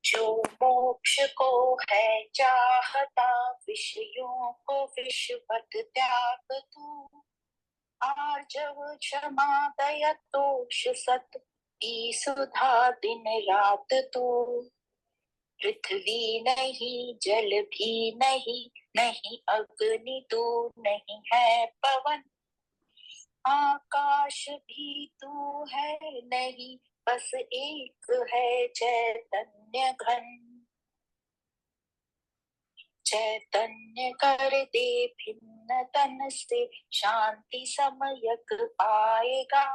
जो मोक्ष को है चाहता, विषयों को विषवत त्याग तू। आर्जव क्षमा दया तोष सत, ई सुधा दिन रात तू। पृथ्वी नहीं जल भी नहीं, नहीं अग्नि तू नहीं है पवन। आकाश भी तू है नहीं, बस एक है चैतन्य घन। चैतन्य कर दे भिन्न तन से, शांति समयक पाएगा।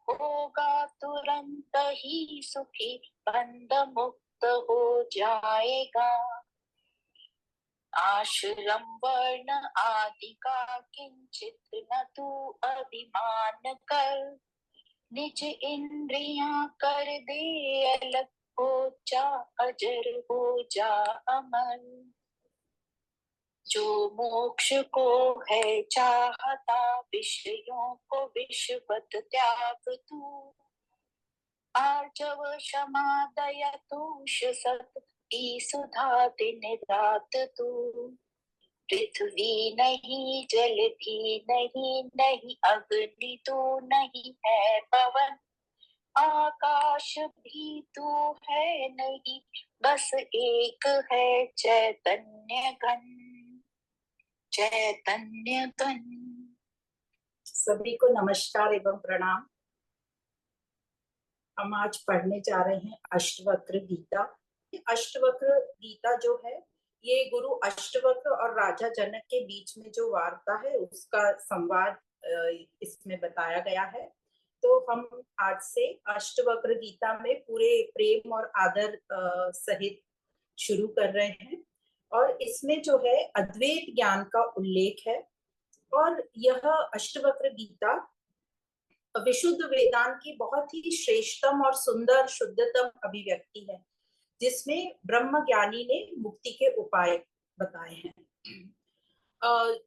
होगा तुरंत ही सुखी, बंध मुक्त हो जाएगा। आश्रम वर्ण आदि का किंचित न तू अभिमान कर। निज इंद्रियां कर दे अलग, हो जा अजर हो जा अमर। जो मोक्ष को है चाहता, विषयों को विषवत त्याग तू। आर्जव क्षमा दया तोष सत, ई सुधा दिन रात तू। पृथ्वी नहीं जल भी नहीं, नहीं अग्नि तू नहीं है पवन। आकाश भी तू है नहीं, बस एक है चैतन्य घन। चैतन्य घन। सभी को नमस्कार एवं प्रणाम। हम आज पढ़ने जा रहे हैं अष्टवक्र गीता। अष्टवक्र गीता जो है ये गुरु अष्टवक्र और राजा जनक के बीच में जो वार्ता है उसका संवाद इसमें बताया गया है। तो हम आज से अष्टवक्र गीता में पूरे प्रेम और आदर सहित शुरू कर रहे हैं। और इसमें जो है अद्वैत ज्ञान का उल्लेख है। और यह अष्टवक्र गीता विशुद्ध वेदांत की बहुत ही श्रेष्ठतम और सुंदर शुद्धतम अभिव्यक्ति है, जिसमें ब्रह्म ज्ञानी ने मुक्ति के उपाय बताए हैं।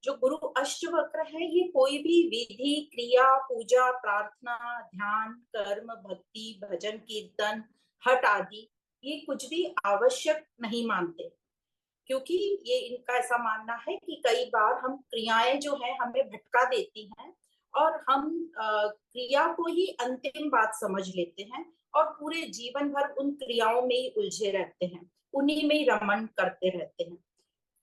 जो गुरु अष्टवक्र है ये कोई भी विधि, क्रिया, पूजा, प्रार्थना, ध्यान, कर्म, भक्ति, भजन, कीर्तन, हठ आदि ये कुछ भी आवश्यक नहीं मानते, क्योंकि ये इनका ऐसा मानना है कि कई बार हम क्रियाएं जो है हमें भटका देती हैं और हम क्रिया को ही अंतिम बात समझ लेते हैं और पूरे जीवन भर उन क्रियाओं में ही उलझे रहते हैं, उन्हीं में ही रमण करते रहते हैं।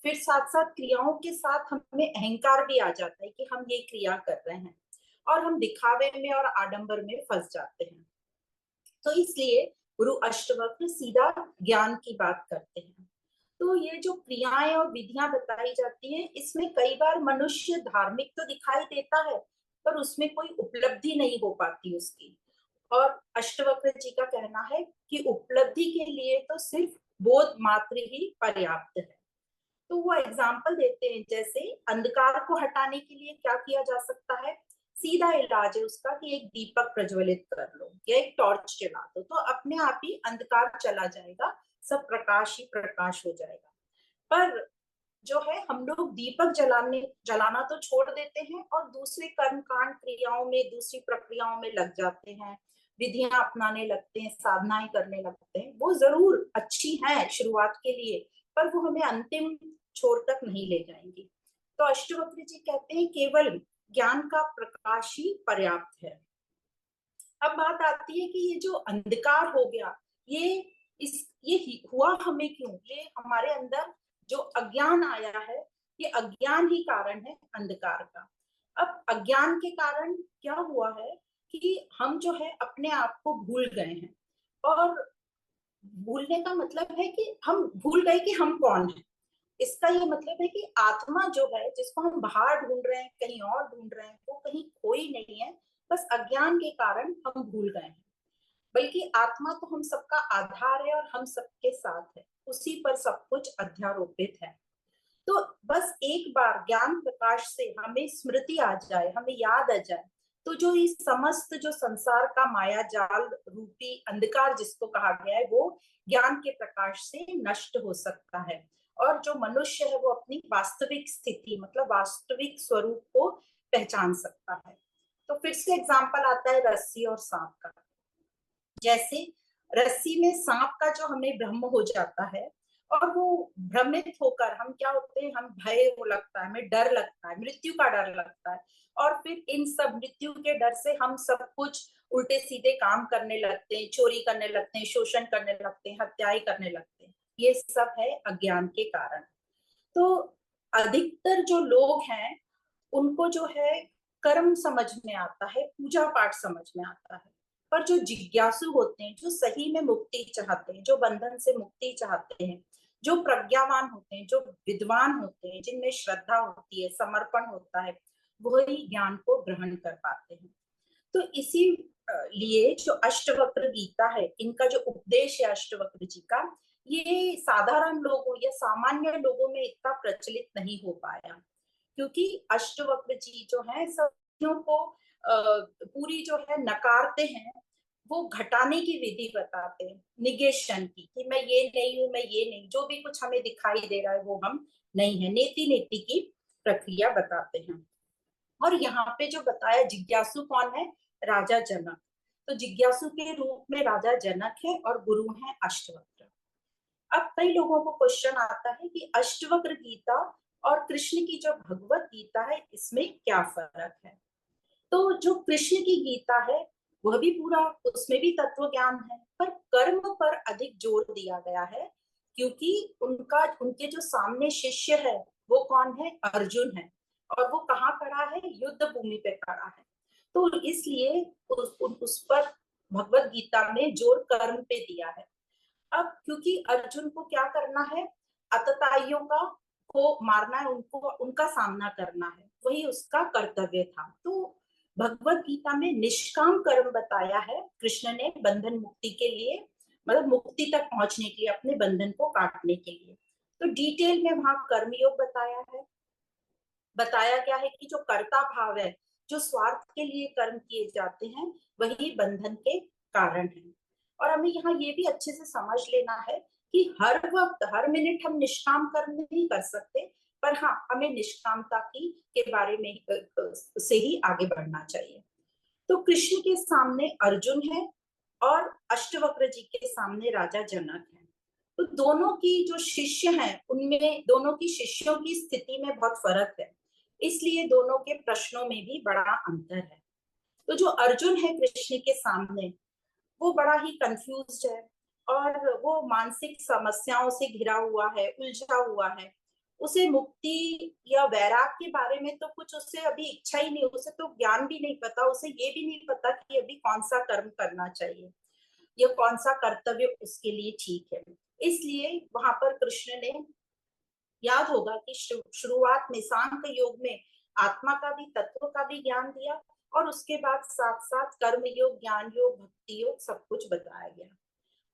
फिर साथ साथ क्रियाओं के साथ हमें अहंकार भी आ जाता है कि हम ये क्रिया कर रहे हैं और हम दिखावे में और आडंबर में फंस जाते हैं। तो इसलिए गुरु अष्टवक्र सीधा ज्ञान की बात करते हैं। तो ये जो क्रियाएं और विधियां बताई जाती हैं इसमें कई बार मनुष्य धार्मिक तो दिखाई देता है पर उसमें कोई उपलब्धि नहीं हो पाती उसकी। और अष्टवक्र जी का कहना है कि उपलब्धि के लिए तो सिर्फ बोध मात्र ही पर्याप्त है। तो वो एग्जाम्पल देते हैं, जैसे अंधकार को हटाने के लिए क्या किया जा सकता है। सीधा इलाज है उसका कि एक दीपक प्रज्वलित कर लो या एक टॉर्च जला दो, तो अपने आप ही अंधकार चला जाएगा, सब प्रकाश ही प्रकाश हो जाएगा। पर जो है हम लोग दीपक जलाना तो छोड़ देते हैं और दूसरे कर्म कांड क्रियाओं में, दूसरी प्रक्रियाओं में लग जाते हैं, विधियां अपनाने लगते हैं, साधनाएं करने लगते हैं। वो जरूर अच्छी है शुरुआत के लिए, पर वो हमें अंतिम छोर तक नहीं ले जाएंगी। तो अष्टवक्र जी कहते हैं केवल ज्ञान का प्रकाश ही पर्याप्त है। अब बात आती है कि ये जो अंधकार हो गया ये हुआ हमें क्यों। ये हमारे अंदर जो अज्ञान आया है, ये अज्ञान ही कारण है अंधकार का। अब अज्ञान के कारण क्या हुआ है कि हम जो है अपने आप को भूल गए हैं। और भूलने का मतलब है कि हम भूल गए कि हम कौन हैं। इसका ये मतलब है कि आत्मा जो है जिसको हम बाहर ढूंढ रहे हैं, कहीं और ढूंढ रहे हैं, वो कहीं खोई नहीं है, बस अज्ञान के कारण हम भूल गए हैं। बल्कि आत्मा तो हम सबका आधार है और हम सबके साथ है, उसी पर सब कुछ अध्यारोपित है। तो बस एक बार ज्ञान प्रकाश से हमें स्मृति आ जाए, हमें याद आ जाए, तो जो इस समस्त जो संसार का माया जाल रूपी अंधकार जिसको कहा गया है, वो ज्ञान के प्रकाश से नष्ट हो सकता है। और जो मनुष्य है वो अपनी वास्तविक स्थिति मतलब वास्तविक स्वरूप को पहचान सकता है। तो फिर से एग्जाम्पल आता है रस्सी और सांप का। जैसे रस्सी में सांप का जो हमें भ्रम हो जाता है, और वो भ्रमित होकर हम क्या होते हैं, हम भय वो लगता है, हमें डर लगता है, मृत्यु का डर लगता है, और फिर इन सब मृत्यु के डर से हम सब कुछ उल्टे सीधे काम करने लगते हैं, चोरी करने लगते हैं, शोषण करने लगते हैं, हत्याएं करने लगते हैं। ये सब है अज्ञान के कारण। तो अधिकतर जो लोग हैं उनको जो है कर्म समझ में आता है, पूजा पाठ समझ में आता है, पर जो जिज्ञासु होते हैं, जो सही में मुक्ति चाहते हैं, जो बंधन से मुक्ति चाहते हैं, जो प्रज्ञावान होते हैं, जो विद्वान होते हैं, जिनमें श्रद्धा होती है, समर्पण होता है, वही ज्ञान को ग्रहण कर पाते हैं। तो इसी लिए जो अष्टवक्र गीता है, इनका जो उपदेश है अष्टवक्र जी का, ये साधारण लोगों या सामान्य लोगों में इतना प्रचलित नहीं हो पाया, क्योंकि अष्टवक्र जी जो है सत्यों को पूरी जो है नकारते हैं, वो घटाने की विधि बताते हैं, निगेशन की, कि मैं ये नहीं हूं, मैं ये नहीं, जो भी कुछ हमें दिखाई दे रहा है वो हम नहीं है, नेति नेति की प्रक्रिया बताते हैं। और यहाँ पे जो बताया जिज्ञासु कौन है, राजा जनक। तो जिज्ञासु के रूप में राजा जनक है और गुरु है अष्टवक्र। अब कई लोगों को क्वेश्चन आता है कि अष्टवक्र गीता और कृष्ण की जो भगवत गीता है, इसमें क्या फर्क है। तो जो कृष्ण की गीता है वह भी पूरा, उसमें भी तत्व ज्ञान है, पर कर्म पर अधिक जोर दिया गया है, क्योंकि उनके जो सामने शिष्य है वो कौन है, अर्जुन है, और वो कहाँ खड़ा है, युद्ध भूमि पे खड़ा है। तो इसलिए उस पर भगवत गीता में जोर कर्म पे दिया है। अब क्योंकि अर्जुन को क्या करना है, अतताइयों का को मारना है, उनको उनका सामना करना है, वही उसका कर्तव्य था। तो भगवत गीता में निष्काम कर्म बताया है कृष्ण ने, बंधन मुक्ति के लिए, मतलब मुक्ति तक पहुंचने के लिए, अपने बंधन को काटने के लिए। तो डिटेल में वहां कर्मयोग बताया है। बताया क्या है कि जो कर्ता भाव है, जो स्वार्थ के लिए कर्म किए जाते हैं, वही बंधन के कारण है। और हमें यहाँ ये भी अच्छे से समझ लेना है कि हर वक्त हर मिनट हम निष्काम कर्म नहीं कर सकते, पर हाँ, हमें निष्कामता की के बारे में से ही आगे बढ़ना चाहिए। तो कृष्ण के सामने अर्जुन है और अष्टवक्र जी के सामने राजा जनक है। तो दोनों की जो शिष्य हैं, उनमें दोनों की शिष्यों की स्थिति में बहुत फर्क है, इसलिए दोनों के प्रश्नों में भी बड़ा अंतर है। तो जो अर्जुन है कृष्ण के सामने, वो बड़ा ही कंफ्यूज है, और वो मानसिक समस्याओं से घिरा हुआ है, उलझा हुआ है। उसे मुक्ति या वैराग के बारे में तो कुछ, उससे अभी इच्छा ही नहीं, उसे तो ज्ञान भी नहीं पता, उसे ये भी नहीं पता कि अभी कौन सा कर्म करना चाहिए या कौन सा कर्तव्य उसके लिए ठीक है। इसलिए वहां पर कृष्ण ने, याद होगा कि शुरुआत में सांख्य योग में आत्मा का भी, तत्व का भी ज्ञान दिया, और उसके बाद साथ साथ कर्म योग, ज्ञान योग, भक्ति योग, सब कुछ बताया गया।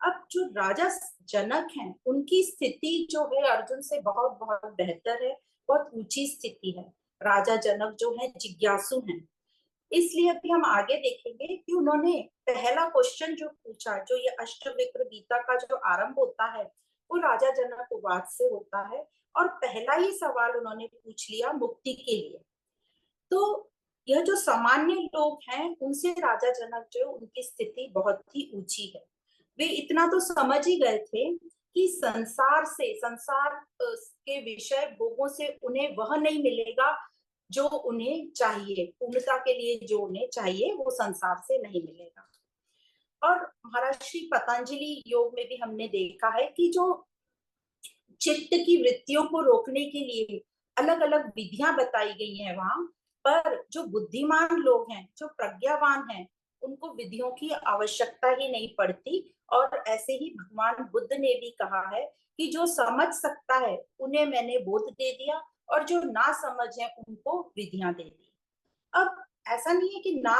अब जो राजा जनक हैं, उनकी स्थिति जो है अर्जुन से बहुत बहुत बेहतर है, बहुत ऊंची स्थिति है। राजा जनक जो है जिज्ञासु हैं, इसलिए अभी हम आगे देखेंगे कि उन्होंने पहला क्वेश्चन जो पूछा, जो ये अष्टविक्र गीता का जो आरंभ होता है, वो राजा जनक वाद से होता है, और पहला ही सवाल उन्होंने पूछ लिया मुक्ति के लिए। तो यह जो सामान्य लोग हैं, उनसे राजा जनक जो, उनकी स्थिति बहुत ही ऊंची है। वे इतना तो समझ ही गए थे कि संसार के विषय भोगों से उन्हें वह नहीं मिलेगा जो उन्हें चाहिए, पूर्णता के लिए जो उन्हें चाहिए वो संसार से नहीं मिलेगा। और महर्षि पतंजलि योग में भी हमने देखा है कि जो चित्त की वृत्तियों को रोकने के लिए अलग अलग विधियां बताई गई हैं वहां, पर जो बुद्धिमान लोग हैं, जो प्रज्ञावान हैं, उनको विधियों की आवश्यकता ही नहीं पड़ती। और ऐसे ही भगवान बुद्ध ने भी कहा है कि जो समझ सकता है उन्हें मैंने बोध दे दिया, और जो ना समझ है उनको विधियां दे दी। अब ऐसा नहीं है कि ना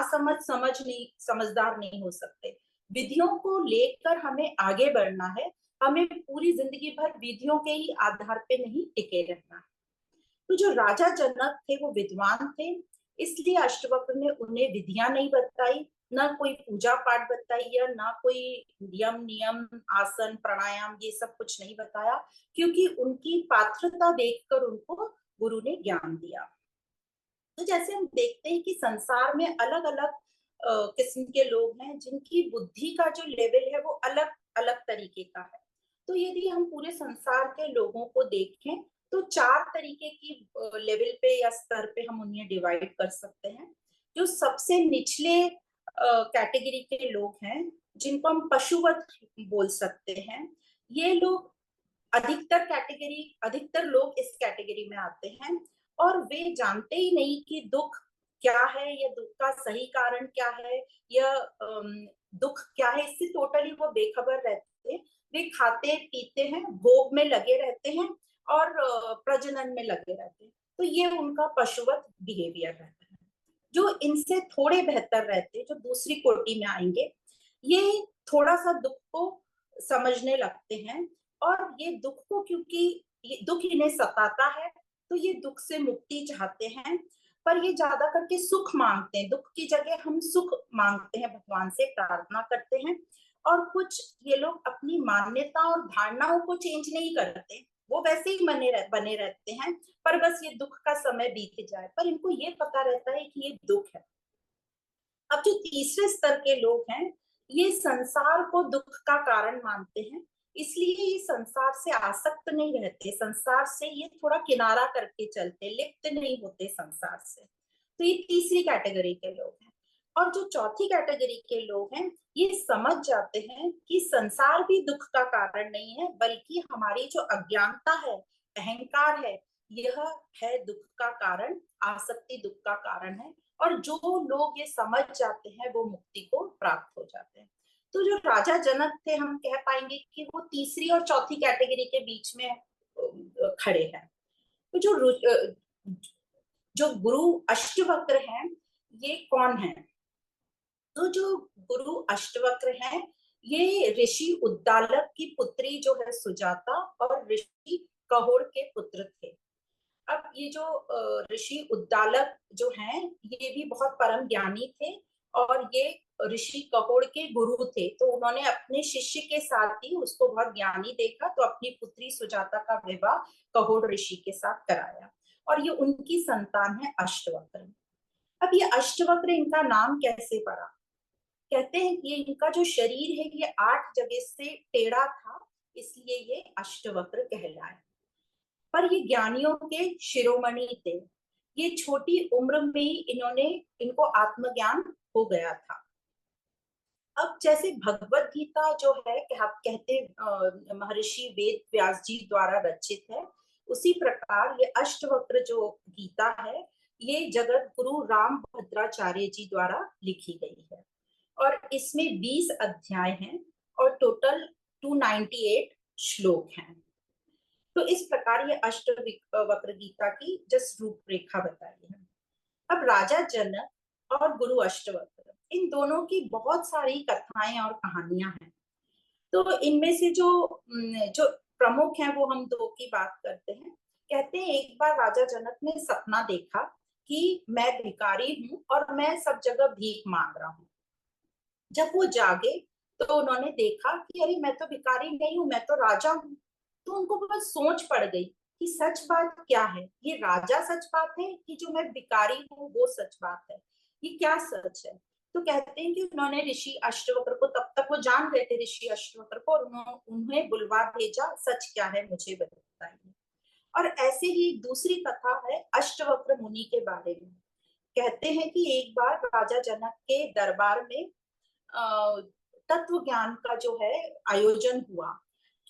समझदार नहीं हो सकते, विधियों को लेकर हमें आगे बढ़ना है। हमें पूरी जिंदगी भर विधियों के ही आधार पे नहीं टिके रहना है। तो जो राजा जनक थे वो विद्वान थे, इसलिए अष्टवक्र ने उन्हें विधियां नहीं बताई, ना कोई पूजा पाठ बताई, या ना कोई यम नियम, आसन, प्राणायाम, ये सब कुछ नहीं बताया, क्योंकि उनकी पात्रता देखकर उनको गुरु ने ज्ञान दिया। तो जैसे हम देखते हैं कि संसार में अलग अलग किस्म के लोग हैं जिनकी बुद्धि का जो लेवल है वो अलग अलग तरीके का है। तो यदि हम पूरे संसार के लोगों को देखें तो 4 तरीके की लेवल पे या स्तर पे हम उन्हें डिवाइड कर सकते हैं। जो सबसे निचले कैटेगरी के लोग हैं, जिनको हम पशुवत बोल सकते हैं, ये लोग अधिकतर लोग इस कैटेगरी में आते हैं और वे जानते ही नहीं कि दुख क्या है या दुख का सही कारण क्या है या दुख क्या है, इससे टोटली वो बेखबर रहते हैं। वे खाते पीते हैं, भोग में लगे रहते हैं और प्रजनन में लगे रहते हैं। तो ये उनका पशुवत बिहेवियर रहता है। जो इनसे थोड़े बेहतर रहते हैं, जो दूसरी कोटि में आएंगे, ये थोड़ा सा दुख को समझने लगते हैं और ये दुख को, क्योंकि ये दुख इन्हें सताता है तो ये दुख से मुक्ति चाहते हैं। पर ये ज्यादा करके सुख मांगते हैं, दुख की जगह हम सुख मांगते हैं, भगवान से प्रार्थना करते हैं। और कुछ ये लोग अपनी मान्यता और धारणाओं को चेंज नहीं करते, वो वैसे ही बने रहते हैं, पर बस ये दुख का समय बीत जाए। पर इनको ये पता रहता है कि ये दुख है। अब जो तीसरे स्तर के लोग हैं, ये संसार को दुख का कारण मानते हैं, इसलिए ये संसार से आसक्त नहीं रहते, संसार से ये थोड़ा किनारा करके चलते, लिप्त नहीं होते संसार से। तो ये तीसरी कैटेगरी के लोग हैं। और जो चौथी कैटेगरी के लोग हैं, ये समझ जाते हैं कि संसार भी दुख का कारण नहीं है, बल्कि हमारी जो अज्ञानता है, अहंकार है, यह है दुख का कारण, आसक्ति दुख का कारण है। और जो लोग ये समझ जाते हैं वो मुक्ति को प्राप्त हो जाते हैं। तो जो राजा जनक थे, हम कह पाएंगे कि वो तीसरी और चौथी कैटेगरी के बीच में खड़े हैं। तो जो गुरु अष्टवक्र हैं, ये कौन है? तो जो गुरु अष्टवक्र हैं, ये ऋषि उद्दालक की पुत्री जो है सुजाता और ऋषि कहोड़ के पुत्र थे। अब ये जो ऋषि उद्दालक जो हैं, ये भी बहुत परम ज्ञानी थे और ये ऋषि कहोड़ के गुरु थे। तो उन्होंने अपने शिष्य के साथ ही उसको बहुत ज्ञानी देखा, तो अपनी पुत्री सुजाता का विवाह कहोड़ ऋषि के साथ कराया और ये उनकी संतान है अष्टवक्र। अब ये अष्टवक्र, इनका नाम कैसे पड़ा? कहते हैं कि इनका जो शरीर है ये 8 जगह से टेढ़ा था, इसलिए ये अष्टवक्र कहलाए। पर ये ज्ञानियों के शिरोमणि थे। ये छोटी उम्र में ही इनको आत्मज्ञान हो गया था। अब जैसे भगवत गीता जो है, आप कहते महर्षि वेद व्यास जी द्वारा रचित है, उसी प्रकार ये अष्टवक्र जो गीता है, ये जगत गुरु राम भद्राचार्य जी द्वारा लिखी गई है और इसमें 20 अध्याय हैं और टोटल 298 श्लोक हैं। तो इस प्रकार ये अष्टवक्र गीता की जस्ट रूपरेखा बताई है। अब राजा जनक और गुरु अष्टवक्र, इन दोनों की बहुत सारी कथाएं और कहानियां हैं। तो इनमें से जो प्रमुख हैं वो हम 2 की बात करते हैं। कहते हैं एक बार राजा जनक ने सपना देखा कि मैं भिखारी हूँ और मैं सब जगह भीख मांग रहा हूँ। जब वो जागे तो उन्होंने देखा कि अरे मैं तो भिखारी नहीं हूँ, मैं तो राजा हूँ। तो उनको बस सोच पड़ गई कि सच बात क्या है, ये राजा सच बात है कि जो मैं भिखारी हूँ वो सच बात है, ये क्या सच है? तो कहते हैं कि उन्होंने ऋषि अष्टवक्र को, तब तक वो जान गए थे ऋषि अष्टवक्र को, और उन्हें बुलवा भेजा, सच क्या है मुझे बताइए। और ऐसे ही दूसरी कथा है अष्टवक्र मुनि के बारे में। कहते हैं कि एक बार राजा जनक के दरबार में तत्व ज्ञान का जो है आयोजन हुआ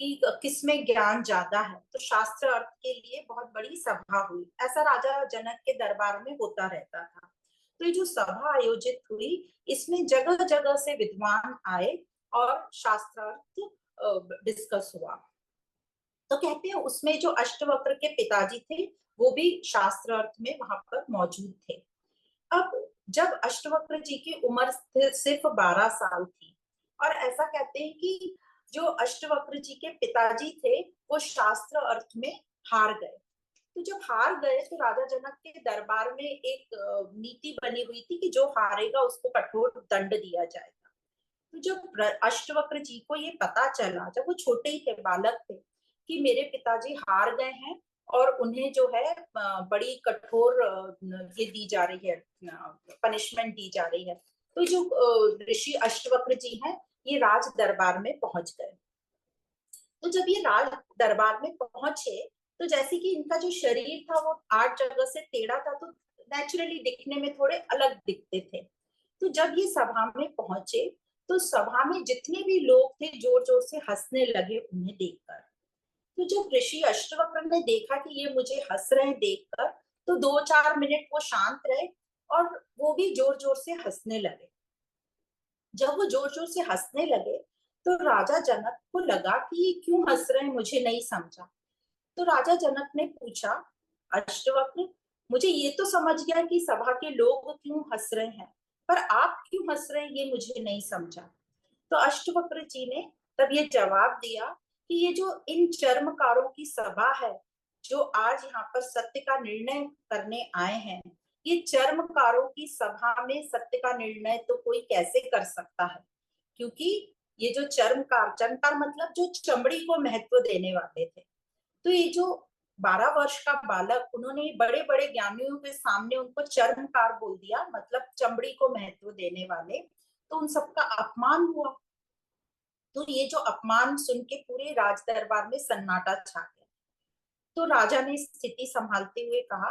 कि किसमें ज्ञान ज्यादा है, तो शास्त्र अर्थ के लिए बहुत बड़ी सभा हुई। ऐसा राजा जनक के दरबार में होता रहता था। तो ये जो सभा आयोजित हुई, इसमें जगह जगह से विद्वान आए और शास्त्रार्थ डिस्कस हुआ। तो कहते हैं उसमें जो अष्टवक्र के पिताजी थे वो भी शास्त्र अर्थ में वहां पर मौजूद थे। अब जब अष्टवक्र जी की उम्र सिर्फ 12 साल थी, और ऐसा कहते हैं कि जो अष्टवक्र जी के पिताजी थे वो शास्त्र अर्थ में हार गए। तो जब हार गए तो राजा जनक के दरबार में एक नीति बनी हुई थी कि जो हारेगा उसको कठोर दंड दिया जाएगा। तो जब अष्टवक्र जी को ये पता चला, जब वो छोटे ही थे, बालक थे, कि मेरे पिताजी हार गए हैं और उन्हें जो है बड़ी कठोर ये दी जा रही है, पनिशमेंट दी जा रही है, तो जो ऋषि अष्टवक्र जी हैं, ये राज दरबार में पहुंच गए। तो जब ये राज दरबार में पहुंचे, तो जैसे कि इनका जो शरीर था वो 8 जगह से टेढ़ा था, तो नेचुरली दिखने में थोड़े अलग दिखते थे। तो जब ये सभा में पहुंचे, तो सभा में जितने भी लोग थे जोर जोर से हंसने लगे उन्हें देखकर। तो जब ऋषि अष्टवक्र ने देखा कि ये मुझे हंस रहे हैं देखकर, तो 2-4 मिनट वो शांत रहे और वो भी जोर जोर से हंसने लगे। जब वो जोर जोर से हंसने लगे, तो राजा जनक को लगा कि ये क्यों हंस रहे हैं, मुझे नहीं समझा। तो राजा जनक ने पूछा, अष्टवक्र, मुझे ये तो समझ गया कि सभा के लोग क्यों हंस रहे हैं, पर आप क्यों हंस रहे हैं ये मुझे नहीं समझा। तो अष्टवक्र जी ने तब ये जवाब दिया कि ये जो इन चर्मकारों की सभा है, जो आज यहाँ पर सत्य का निर्णय करने आए हैं, ये चर्मकारों की सभा में सत्य का निर्णय तो कोई कैसे कर सकता है, क्योंकि ये जो चर्मकार मतलब जो चमड़ी को महत्व देने वाले थे। तो ये जो 12 वर्ष का बालक, उन्होंने बड़े बड़े ज्ञानियों के सामने उनको चर्मकार बोल दिया, मतलब चमड़ी को महत्व देने वाले। तो उन सबका अपमान हुआ। तो ये जो अपमान सुन के पूरे राज दरबार में सन्नाटा छा गया। तो राजा ने स्थिति संभालते हुए कहा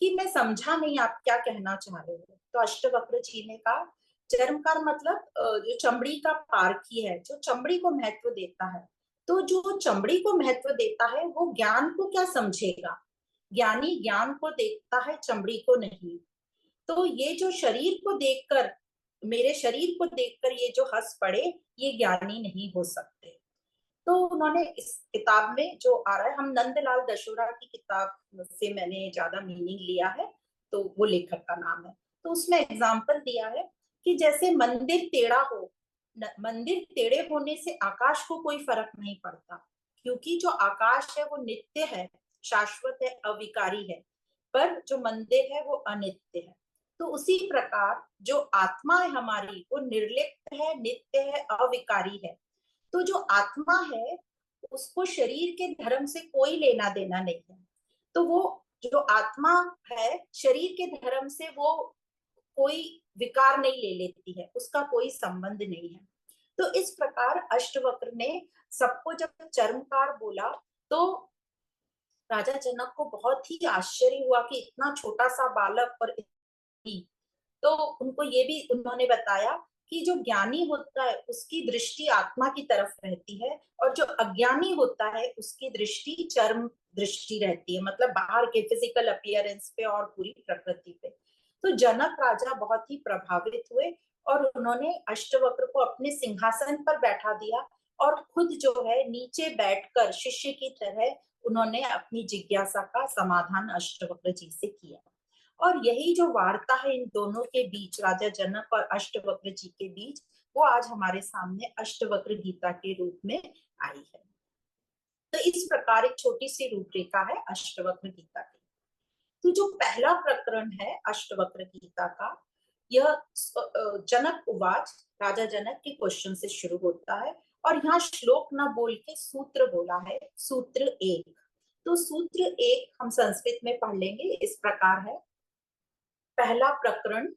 कि मैं समझा नहीं, आप क्या कहना चाह रहे हो। तो अष्टवक्र जी ने कहा, चर्मकार मतलब जो चमड़ी का पारखी है, जो चमड़ी को महत्व देता है। तो जो चमड़ी को महत्व देता है वो ज्ञान को क्या समझेगा। ज्ञानी ज्ञान को देखता है, चमड़ी को नहीं। तो ये जो शरीर को देखकर, मेरे शरीर को देखकर ये जो हंस पड़े, ये ज्ञानी नहीं हो सकते। तो उन्होंने इस किताब में जो आ रहा है, हम नंदलाल दशोरा की किताब से मैंने ज्यादा मीनिंग लिया है, तो वो लेखक का नाम है। तो उसमें एग्जाम्पल दिया है कि जैसे मंदिर टेढ़ा हो, मंदिर टेढ़े होने से आकाश को कोई फर्क नहीं पड़ता, क्योंकि जो आकाश है वो नित्य है, शाश्वत है, अविकारी है। पर जो मंदिर है वो अनित्य है। तो उसी प्रकार जो आत्मा है हमारी, वो निर्लिप्त है, नित्य है, अविकारी है। तो जो आत्मा है उसको शरीर के धर्म से कोई लेना देना नहीं है। तो वो जो आत्मा है, शरीर के धर्म से वो कोई विकार नहीं ले लेती है, उसका कोई संबंध नहीं है। तो इस प्रकार अष्टवक्र ने सबको जब चर्मकार बोला, तो राजा जनक को बहुत ही आश्चर्य हुआ कि इतना छोटा सा बालक और इतनी। तो उनको ये भी उन्होंने बताया कि जो ज्ञानी होता है उसकी दृष्टि आत्मा की तरफ रहती है, और जो अज्ञानी होता है उसकी दृष्टि चर्म दृष्टि रहती है, मतलब बाहर के फिजिकल अपीयरेंस पे और पूरी प्रकृति पे। तो जनक राजा बहुत ही प्रभावित हुए और उन्होंने अष्टवक्र को अपने सिंहासन पर बैठा दिया, और खुद जो है नीचे बैठकर शिष्य की तरह उन्होंने अपनी जिज्ञासा का समाधान अष्टवक्र जी से किया। और यही जो वार्ता है इन दोनों के बीच, राजा जनक और अष्टवक्र जी के बीच, वो आज हमारे सामने अष्टवक्र गीता के रूप में आई है। तो इस प्रकार एक छोटी सी रूपरेखा है अष्टवक्र गीता की। तो जो पहला प्रकरण है अष्टवक्र गीता का, यह जनक उवाच, राजा जनक के क्वेश्चन से शुरू होता है। और यहाँ श्लोक ना बोल के सूत्र बोला है, सूत्र 1। तो सूत्र 1 हम संस्कृत में पढ़ लेंगे, इस प्रकार है। पहला प्रकरण,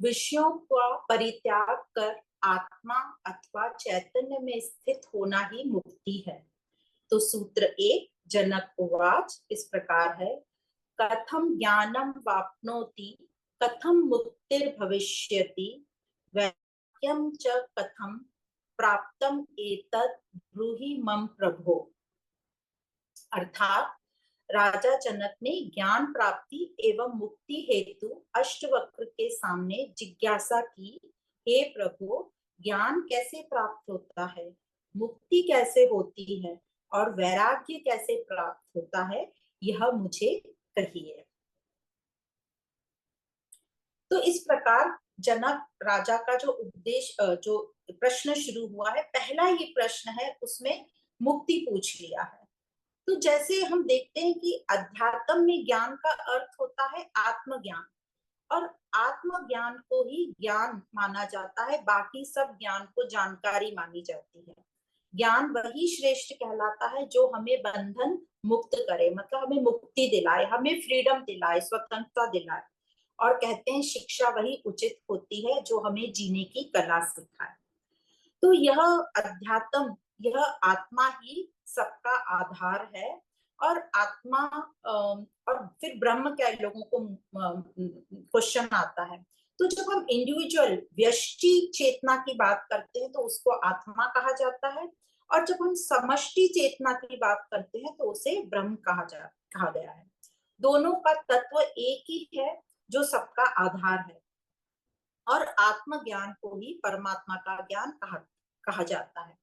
विषयों का परित्याग कर आत्मा अथवा चैतन्य में स्थित होना ही मुक्ति है। तो सूत्र 1, जनक उवाच इस प्रकार है। कथम ज्ञानम वाप्नोति, कथम मुक्तिर्भविष्यति, वैक्यम च कथम प्राप्तम एतत् ब्रूहि मम प्रभो। अर्थात राजा जनक ने ज्ञान प्राप्ति एवं मुक्ति हेतु अष्टवक्र के सामने जिज्ञासा की, हे प्रभु, ज्ञान कैसे प्राप्त होता है, मुक्ति कैसे होती है और वैराग्य कैसे प्राप्त होता है, यह मुझे कहिए। तो इस प्रकार जनक राजा का जो उपदेश, जो प्रश्न शुरू हुआ है, पहला ये प्रश्न है, उसमें मुक्ति पूछ लिया है। तो जैसे हम देखते हैं कि अध्यात्म में ज्ञान का अर्थ होता है आत्मज्ञान, और आत्मज्ञान को ही ज्ञान माना जाता है, बाकी सब ज्ञान को जानकारी मानी जाती है। ज्ञान वही श्रेष्ठ कहलाता है जो हमें बंधन मुक्त करे, मतलब हमें मुक्ति दिलाए, हमें फ्रीडम दिलाए, स्वतंत्रता दिलाए। और कहते हैं शिक्षा वही उचित होती है जो हमें जीने की कला सिखाए। तो यह अध्यात्म, यह आत्मा ही सबका आधार है। और आत्मा और फिर ब्रह्म क्या, लोगों को क्वेश्चन आता है। तो जब हम इंडिविजुअल व्यष्टि चेतना की बात करते हैं तो उसको आत्मा कहा जाता है, और जब हम समष्टि चेतना की बात करते हैं तो उसे ब्रह्म कहा गया है। दोनों का तत्व एक ही है जो सबका आधार है, और आत्मज्ञान को ही परमात्मा का ज्ञान कहा जाता है।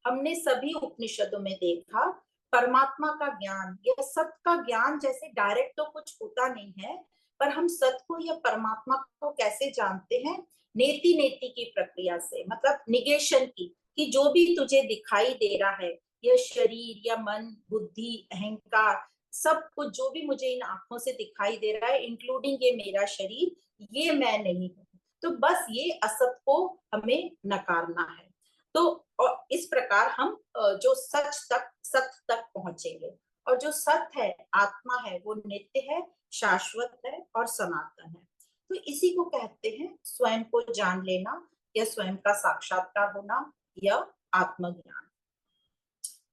हमने सभी उपनिषदों में देखा परमात्मा का ज्ञान या सत्य का ज्ञान जैसे डायरेक्ट तो कुछ होता नहीं है, पर हम सत्य को या परमात्मा को कैसे जानते हैं? नेति नेति की प्रक्रिया से, मतलब निगेशन की, कि जो भी तुझे दिखाई दे रहा है, यह शरीर या मन, बुद्धि, अहंकार, सब कुछ जो भी मुझे इन आंखों से दिखाई दे रहा है, इंक्लूडिंग ये मेरा शरीर, ये मैं नहीं हूँ। तो बस ये असत को हमें नकारना है। तो और इस प्रकार हम जो सत्य तक पहुंचेंगे। और जो सत्य है, आत्मा है, वो नित्य है, शाश्वत है और सनातन है। तो इसी को कहते हैं स्वयं को जान लेना, या स्वयं का साक्षात्कार होना, या आत्मज्ञान।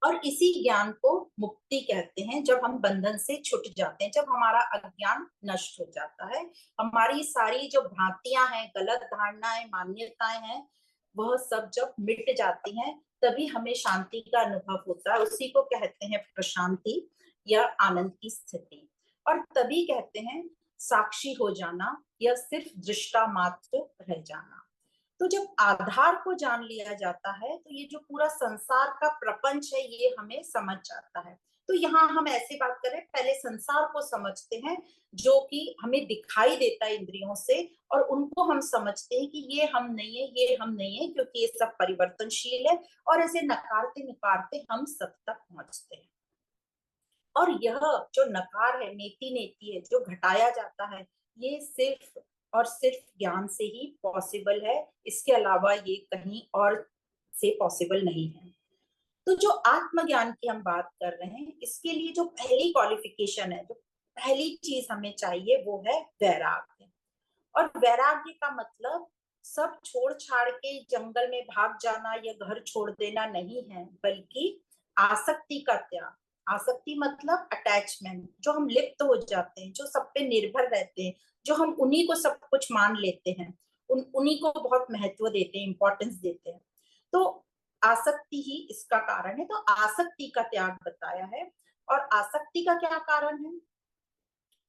और इसी ज्ञान को मुक्ति कहते हैं, जब हम बंधन से छूट जाते हैं, जब हमारा अज्ञान नष्ट हो जाता है, हमारी सारी जो भ्रांतियां हैं, गलत धारणाएं, मान्यताएं हैं, वह सब जब मिट जाती हैं, तभी हमें शांति का अनुभव होता है। उसी को कहते हैं प्रशांति या आनंद की स्थिति। और तभी कहते हैं साक्षी हो जाना या सिर्फ दृष्टा मात्र रह जाना। तो जब आधार को जान लिया जाता है तो ये जो पूरा संसार का प्रपंच है ये हमें समझ जाता है। तो यहाँ हम ऐसे बात करें, पहले संसार को समझते हैं जो कि हमें दिखाई देता है इंद्रियों से, और उनको हम समझते हैं कि ये हम नहीं है, ये हम नहीं है, क्योंकि ये सब परिवर्तनशील है। और ऐसे नकारते नकारते हम सब तक पहुंचते हैं। और यह जो नकार है, नेति नेति है, जो घटाया जाता है, ये सिर्फ और सिर्फ ज्ञान से ही पॉसिबल है। इसके अलावा ये कहीं और से पॉसिबल नहीं है। तो जो आत्मज्ञान की हम बात कर रहे हैं, इसके लिए जो पहली क्वालिफिकेशन है, जो पहली चीज हमें चाहिए, वो है वैराग्य। और वैराग्य का मतलब सब छोड़ छाड़ के जंगल में भाग जाना या घर छोड़ देना नहीं है, बल्कि आसक्ति का त्याग। आसक्ति मतलब अटैचमेंट, जो हम लिप्त हो जाते हैं, जो सब पे निर्भर रहते हैं, जो हम उन्हीं को सब कुछ मान लेते हैं, उन्हीं को बहुत महत्व देते हैं, इंपॉर्टेंस देते हैं। तो आसक्ति ही इसका कारण है। तो आसक्ति का त्याग बताया है। और आसक्ति का क्या कारण है?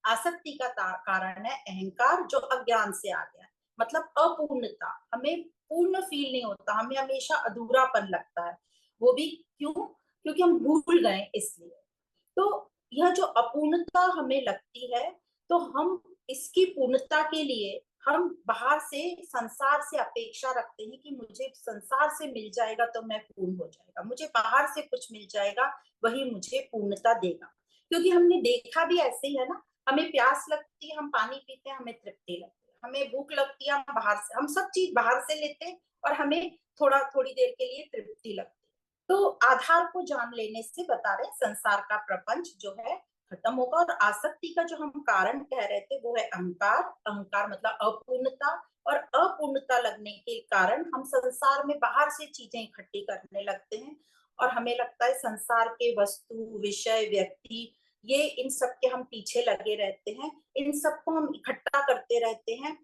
आसक्ति का कारण है अहंकार, जो अज्ञान से आ गया, मतलब अपूर्णता। हमें पूर्ण फील नहीं होता, हमें हमेशा अधूरापन लगता है। वो भी क्यों? क्योंकि हम भूल गए इसलिए। तो यह जो अपूर्णता हमें लगती है, तो हम इसकी पूर्णता के लिए हम बाहर से, संसार से अपेक्षा रखते हैं कि मुझे संसार से मिल जाएगा तो मैं पूर्ण हो जाएगा, मुझे बाहर से कुछ मिल जाएगा वही मुझे पूर्णता देगा। क्योंकि हमने देखा भी ऐसे ही है ना, हमें प्यास लगती है, हम पानी पीते हैं, हमें तृप्ति लगती है, हमें भूख लगती है, हम बाहर से, हम सब चीज बाहर से लेते हैं और हमें थोड़ी देर के लिए तृप्ति लगती है। तो आधार को जान लेने से बता रहे संसार का प्रपंच जो है खत्म होगा। और आसक्ति का जो हम कारण कह रहे थे वो है अहंकार। अहंकार मतलब अपूर्णता, और अपूर्णता लगने के कारण हम संसार में बाहर से चीजें इकट्ठी करने लगते हैं, और हमें लगता है संसार के वस्तु, विषय, व्यक्ति, ये इन सब के हम पीछे लगे रहते हैं, इन सबको हम इकट्ठा करते रहते हैं।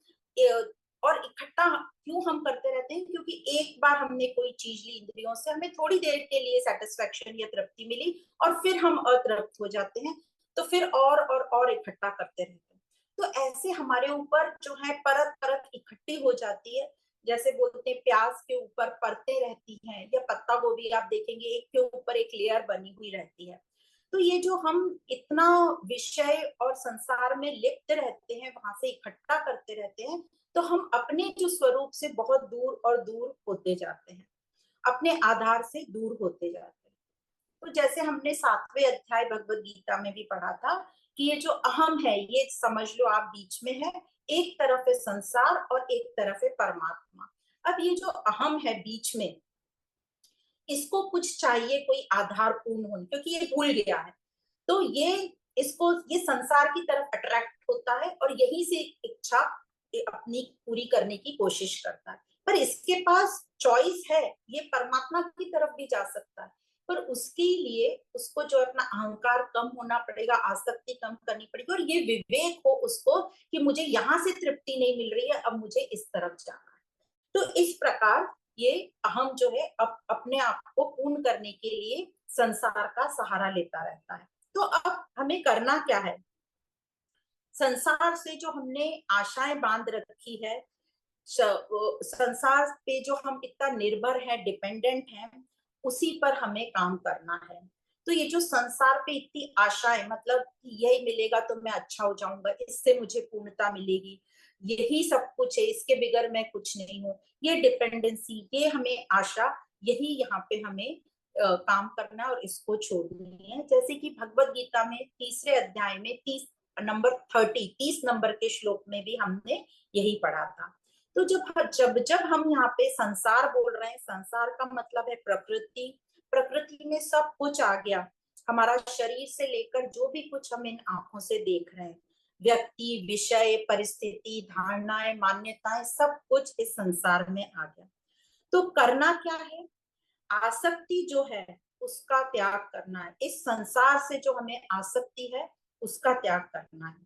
और इकट्ठा क्यों हम करते रहते हैं? क्योंकि एक बार हमने कोई चीज ली इंद्रियों से, हमें थोड़ी देर के लिए सेटिस्फेक्शन या तृप्ति मिली, और फिर हम अतृप्त हो जाते हैं, तो फिर और इकट्ठा करते रहते हैं। तो ऐसे हमारे ऊपर जो है परत परत इकट्ठी हो जाती है। जैसे बोलते हैं प्याज के ऊपर परतें रहती हैं, या पत्ता गोभी आप देखेंगे एक के ऊपर एक लेयर बनी हुई रहती है। तो ये जो हम इतना विषय और संसार में लिप्त रहते हैं, वहां से इकट्ठा करते रहते हैं, तो हम अपने जो स्वरूप से बहुत दूर और दूर होते जाते हैं, अपने आधार से दूर होते जाते हैं। तो जैसे हमने 7वें अध्याय भगवद गीता में भी पढ़ा था कि ये जो अहम है, ये समझ लो आप बीच में है, एक तरफ है संसार और एक तरफ है परमात्मा। अब ये जो अहम है बीच में, इसको कुछ चाहिए, कोई आधार पूर्ण होने, क्योंकि ये भूल गया है। तो ये इसको, ये संसार की तरफ अट्रैक्ट कनेक्ट होता है और यहीं से इच्छा अपनी पूरी करने की कोशिश करता है। पर इसके पास चॉइस है, ये परमात्मा की तरफ भी जा सकता है, पर उसके लिए उसको जो अपना अहंकार कम होना पड़ेगा, आसक्ति कम करनी पड़ेगी, और ये विवेक हो उसको कि मुझे यहाँ से तृप्ति नहीं मिल रही है, अब मुझे इस तरफ जाना है। तो इस प्रकार ये अहम जो है अपने आप को पूर्ण करने के लिए संसार का सहारा लेता रहता है। तो अब हमें करना क्या है? संसार से जो हमने आशाएं बांध रखी है, संसार पे जो हम इतना निर्भर है, डिपेंडेंट है, उसी पर हमें काम करना है। तो ये जो संसार पे इतनी आशाएं, मतलब यही मिलेगा तो मैं अच्छा हो जाऊंगा, इससे मुझे पूर्णता मिलेगी, यही सब कुछ है, इसके बगैर मैं कुछ नहीं हूँ, ये डिपेंडेंसी, ये हमें आशा, यही यहाँ पे हमें काम करना और इसको छोड़नी है। जैसे कि भगवत गीता में 3रे अध्याय में 30 नंबर के श्लोक में भी हमने यही पढ़ा था। तो जब हम यहाँ पे संसार बोल रहे हैं, संसार का मतलब है प्रकृति, प्रकृति में सब कुछ आ गया, हमारा शरीर से लेकर जो भी कुछ हम इन आंखों से देख रहे हैं, व्यक्ति, विषय, परिस्थिति, धारणाएं, मान्यताएं, सब कुछ इस संसार में आ गया। तो करना क्या है? आसक्ति जो है उसका त्याग करना है। इस संसार से जो हमें आसक्ति है उसका त्याग करना है।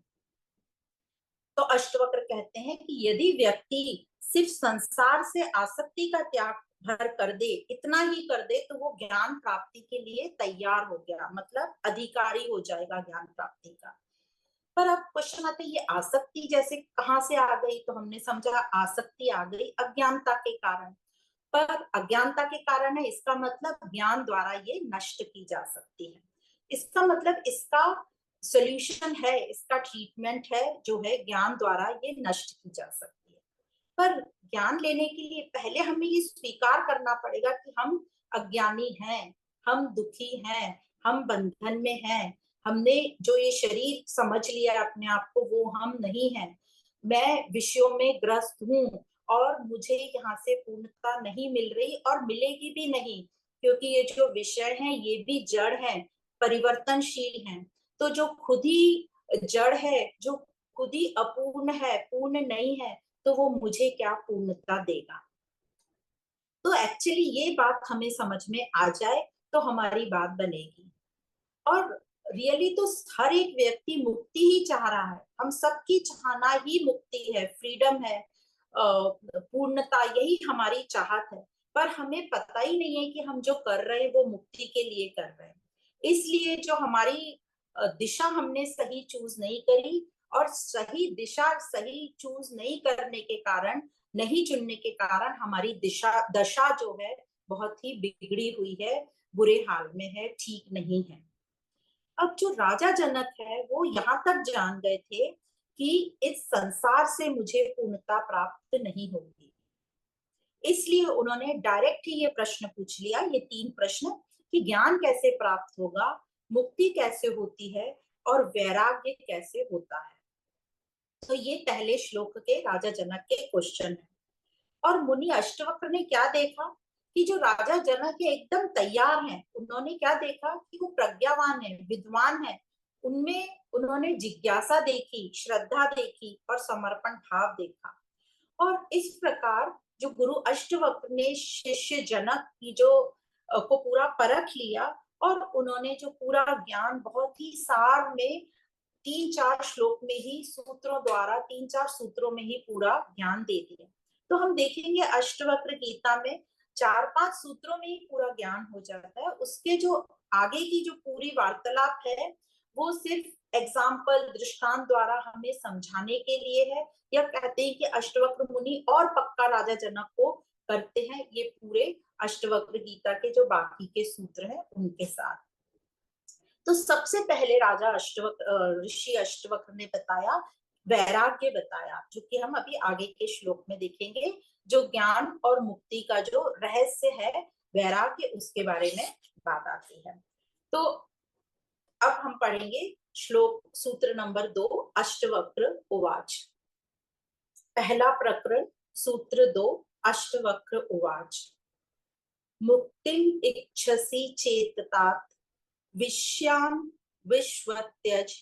तो अष्टवक्र कहते हैं कि यदि व्यक्ति सिर्फ संसार से आसक्ति का त्याग भर कर दे, इतना ही कर दे, तो वो ज्ञान प्राप्ति के लिए तैयार हो गया, मतलब अधिकारी हो जाएगा ज्ञान प्राप्ति का। पर अब क्वेश्चन आता है, ये आसक्ति जैसे कहाँ से आ गई? तो हमने समझा आसक्ति आ गई अज्ञानता के कारण। पर अज्ञानता के कारण है, इसका मतलब ज्ञान द्वारा ये नष्ट की जा सकती है। इसका मतलब इसका सोल्यूशन है, इसका ट्रीटमेंट है, जो है ज्ञान द्वारा ये नष्ट की जा सकती है। पर ज्ञान लेने के लिए पहले हमें ये स्वीकार करना पड़ेगा कि हम अज्ञानी हैं, हम दुखी हैं, हम बंधन में हैं, हमने जो ये शरीर समझ लिया अपने आप को, वो हम नहीं हैं, मैं विषयों में ग्रस्त हूँ और मुझे यहाँ से पूर्णता नहीं मिल रही और मिलेगी भी नहीं, क्योंकि ये जो विषय हैं ये भी जड़ हैं, परिवर्तनशील हैं। तो जो खुद ही जड़ है, जो खुद ही अपूर्ण है, पूर्ण नहीं है, तो वो मुझे क्या पूर्णता देगा? तो एक्चुअली ये बात हमें समझ में आ जाए तो हमारी बात बनेगी। और रियली तो हर एक व्यक्ति मुक्ति ही चाह रहा है, हम सबकी चाहना ही मुक्ति है, फ्रीडम है, पूर्णता, यही हमारी चाहत है। पर हमें पता ही नहीं है कि हम जो कर रहे हैं वो मुक्ति के लिए कर रहे हैं। इसलिए जो हमारी दिशा हमने सही चूज नहीं करी, और सही दिशा सही चूज नहीं करने के कारण, नहीं चुनने के कारण हमारी दशा जो है बहुत ही बिगड़ी हुई है, बुरे हाल में है, ठीक नहीं है। अब जो राजा जनक है वो यहाँ तक जान गए थे कि इस संसार से मुझे पूर्णता प्राप्त नहीं होगी, इसलिए उन्होंने डायरेक्ट ही ये प्रश्न पूछ लिया, ये 3 प्रश्न, कि ज्ञान कैसे प्राप्त होगा, मुक्ति कैसे होती है, और वैराग्य कैसे होता है। तो ये पहले श्लोक के राजा जनक के क्वेश्चन है। और मुनि अष्टवक्र ने क्या देखा कि जो राजा जनक है एकदम तैयार हैं। उन्होंने क्या देखा कि वो प्रज्ञावान है, विद्वान है, उनमें उन्होंने जिज्ञासा देखी, श्रद्धा देखी और समर्पण भाव देखा। और इस प्रकार जो गुरु अष्टवक्र ने शिष्य जनक की जो को पूरा परख लिया, और उन्होंने जो पूरा ज्ञान बहुत ही सार में 3-4 श्लोक में ही, सूत्रों द्वारा 3-4 सूत्रों में ही पूरा ज्ञान दे दिया। तो हम देखेंगे अष्टवक्र गीता में 4-5 सूत्रों में ही पूरा ज्ञान हो जाता है। उसके जो आगे की जो पूरी वार्तालाप है वो सिर्फ एग्जाम्पल, दृष्टांत द्वारा हमें समझाने के लिए है, या कहते हैं कि अष्टवक्र मुनि और पक्का राजा जनक को करते हैं ये पूरे अष्टवक्र गीता के जो बाकी के सूत्र हैं उनके साथ। तो सबसे पहले राजा अष्टवक्र ऋषि अष्टवक्र ने बताया, वैराग्य बताया, जो कि हम अभी आगे के श्लोक में देखेंगे। जो ज्ञान और मुक्ति का जो रहस्य है वैराग्य, उसके बारे में बात आती है। तो अब हम पढ़ेंगे श्लोक सूत्र नंबर 2, अष्टवक्र उवाच। पहला प्रकरण, सूत्र 2, अष्टवक्र उवाच। मुक्तिम इच्छसि चेत तात विश्याम विश्वत्यज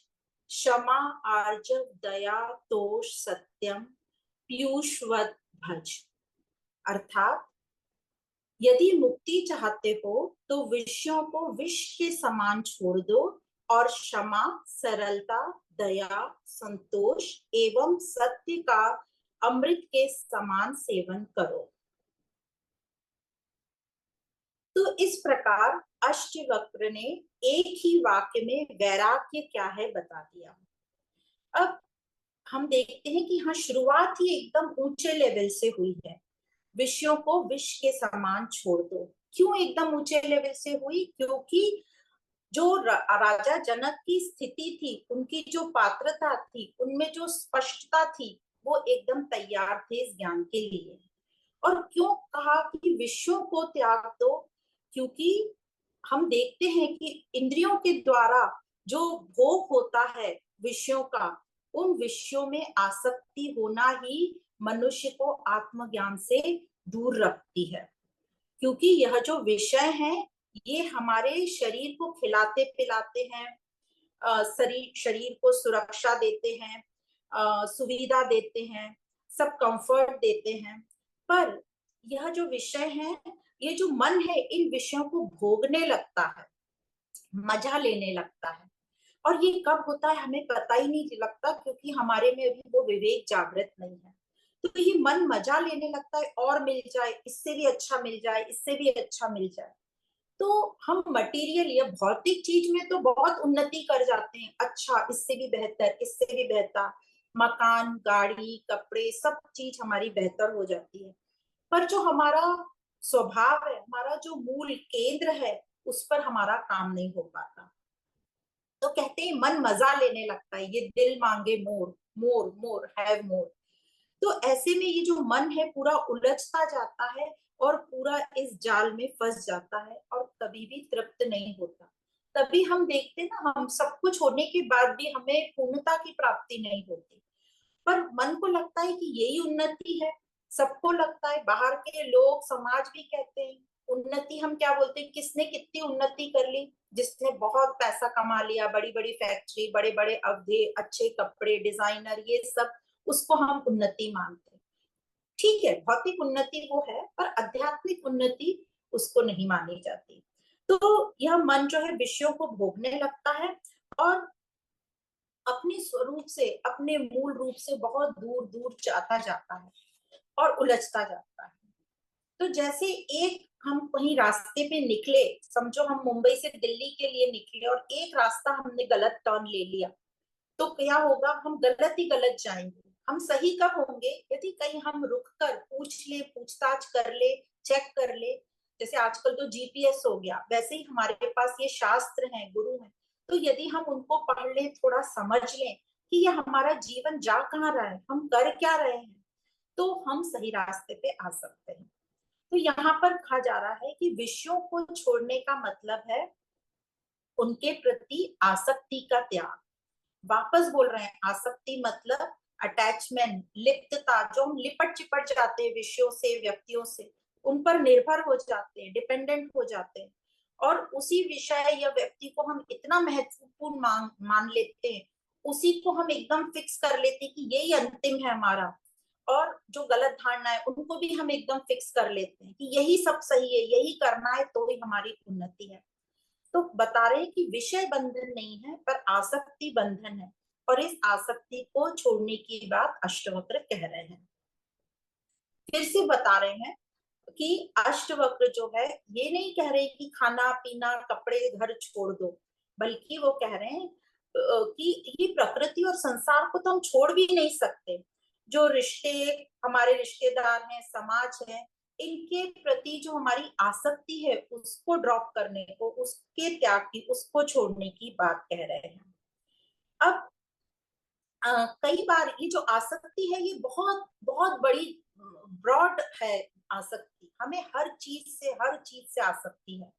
क्षमा आर्जव दया तोष सत्यम पीयूषवत भज। अर्थात यदि मुक्ति चाहते हो तो विषयों को विष के समान छोड़ दो और क्षमा, सरलता, दया, संतोष एवं सत्य का अमृत के समान सेवन करो। तो इस प्रकार अष्टवक्र ने एक ही वाक्य में वैराग्य क्या है बता दिया। अब हम देखते हैं कि हाँ, शुरुआत ही एकदम ऊंचे लेवल से हुई है। विषयों को विष के समान छोड़ दो। क्यों एकदम ऊंचे लेवल से हुई? क्योंकि जो राजा जनक की स्थिति थी, उनकी जो पात्रता थी, उनमें जो स्पष्टता थी, वो एकदम तैयार थे इस ज्ञान के लिए। और क्यों कहा कि विषयों को त्याग दो? क्योंकि हम देखते हैं कि इंद्रियों के द्वारा जो भोग होता है विषयों का, उन विषयों में आसक्ति होना ही मनुष्य को आत्मज्ञान से दूर रखती है। क्योंकि यह जो विषय है, ये हमारे शरीर को खिलाते पिलाते हैं, शरीर को सुरक्षा देते हैं, सुविधा देते हैं, सब कंफर्ट देते हैं। पर यह जो विषय है, ये जो मन है, इन विषयों को भोगने लगता है, मजा लेने लगता है। और ये कब होता है हमें पता ही नहीं लगता, क्योंकि हमारे में अभी वो विवेक जागृत नहीं है। तो ये मन मजा लेने लगता है, और मिल जाए, इससे भी अच्छा मिल जाए, इससे भी अच्छा मिल जाए। तो हम मटेरियल या भौतिक चीज में तो बहुत उन्नति कर जाते हैं, अच्छा इससे भी बेहतर, इससे भी बेहतर, मकान, गाड़ी, कपड़े, सब चीज हमारी बेहतर हो जाती है। पर जो हमारा स्वभाव है, हमारा जो मूल केंद्र है, उस पर हमारा काम नहीं हो पाता। तो कहते हैं मन मजा लेने लगता है, ये दिल मांगे मोर, मोर मोर हैव मोर। तो ऐसे में ये जो मन है पूरा उलझता जाता है और पूरा इस जाल में फंस जाता है और कभी भी तृप्त नहीं होता। तभी हम देखते हैं ना, हम सब कुछ होने के बाद भी हमें पूर्णता की प्राप्ति नहीं होती। पर मन को लगता है कि यही उन्नति है। सबको लगता है, बाहर के लोग, समाज भी कहते हैं उन्नति। हम क्या बोलते हैं, किसने कितनी उन्नति कर ली? जिसने बहुत पैसा कमा लिया, बड़ी बड़ी फैक्ट्री, बड़े बड़े अवधि, अच्छे कपड़े, डिजाइनर, ये सब, उसको हम उन्नति मानते हैं। ठीक है, भौतिक उन्नति वो है, पर आध्यात्मिक उन्नति उसको नहीं मानी जाती। तो यह मन जो है विषयों को भोगने लगता है और अपने स्वरूप से, अपने मूल रूप से बहुत दूर दूर जाता जाता है और उलझता जाता है। तो जैसे एक हम कहीं रास्ते पे निकले, समझो हम मुंबई से दिल्ली के लिए निकले और एक रास्ता हमने गलत टर्न ले लिया, तो क्या होगा? हम गलत ही गलत जाएंगे। हम सही कब होंगे? यदि कहीं हम रुक कर पूछ ले, पूछताछ कर ले, चेक कर ले। जैसे आजकल तो जीपीएस हो गया, वैसे ही हमारे पास ये शास्त्र हैं, गुरु हैं। तो यदि हम उनको पढ़ लें, थोड़ा समझ लें कि ये हमारा जीवन जा कहाँ रहा है, हम कर क्या रहे हैं, तो हम सही रास्ते पे आ सकते हैं। तो यहाँ पर कहा जा रहा है कि विषयों को छोड़ने का मतलब है उनके प्रति आसक्ति का त्याग। वापस बोल रहे हैं, आसक्ति मतलब अटैचमेंट, लिप्तता, जो हम लिपट चिपट जाते हैं विषयों से, व्यक्तियों से, उन पर निर्भर हो जाते हैं, डिपेंडेंट हो जाते हैं, और उसी विषय या व्यक्ति को हम इतना महत्वपूर्ण मान लेते हैं, उसी को हम एकदम फिक्स कर लेते हैं कि यही अंतिम है हमारा। और जो गलत धारणा है उनको भी हम एकदम फिक्स कर लेते हैं कि यही सब सही है, यही करना है, तो ही हमारी उन्नति है। तो बता रहे हैं कि विषय बंधन नहीं है, पर आसक्ति बंधन है, और इस आसक्ति को छोड़ने की बात अष्टवक्र कह रहे हैं। फिर से बता रहे हैं कि अष्टवक्र जो है, ये नहीं कह रहे कि खाना पीना, कपड़े, घर छोड़ दो, बल्कि वो कह रहे हैं कि ये प्रकृति और संसार को तो हम छोड़ भी नहीं सकते। जो रिश्ते, हमारे रिश्तेदार हैं, समाज है, इनके प्रति जो हमारी आसक्ति है, उसको ड्रॉप करने को, उसके त्याग की, उसको छोड़ने की बात कह रहे हैं। अब कई बार ये जो आसक्ति है, ये बहुत बहुत बड़ी, ब्रॉड है। आसक्ति, हमें हर चीज से आसक्ति है।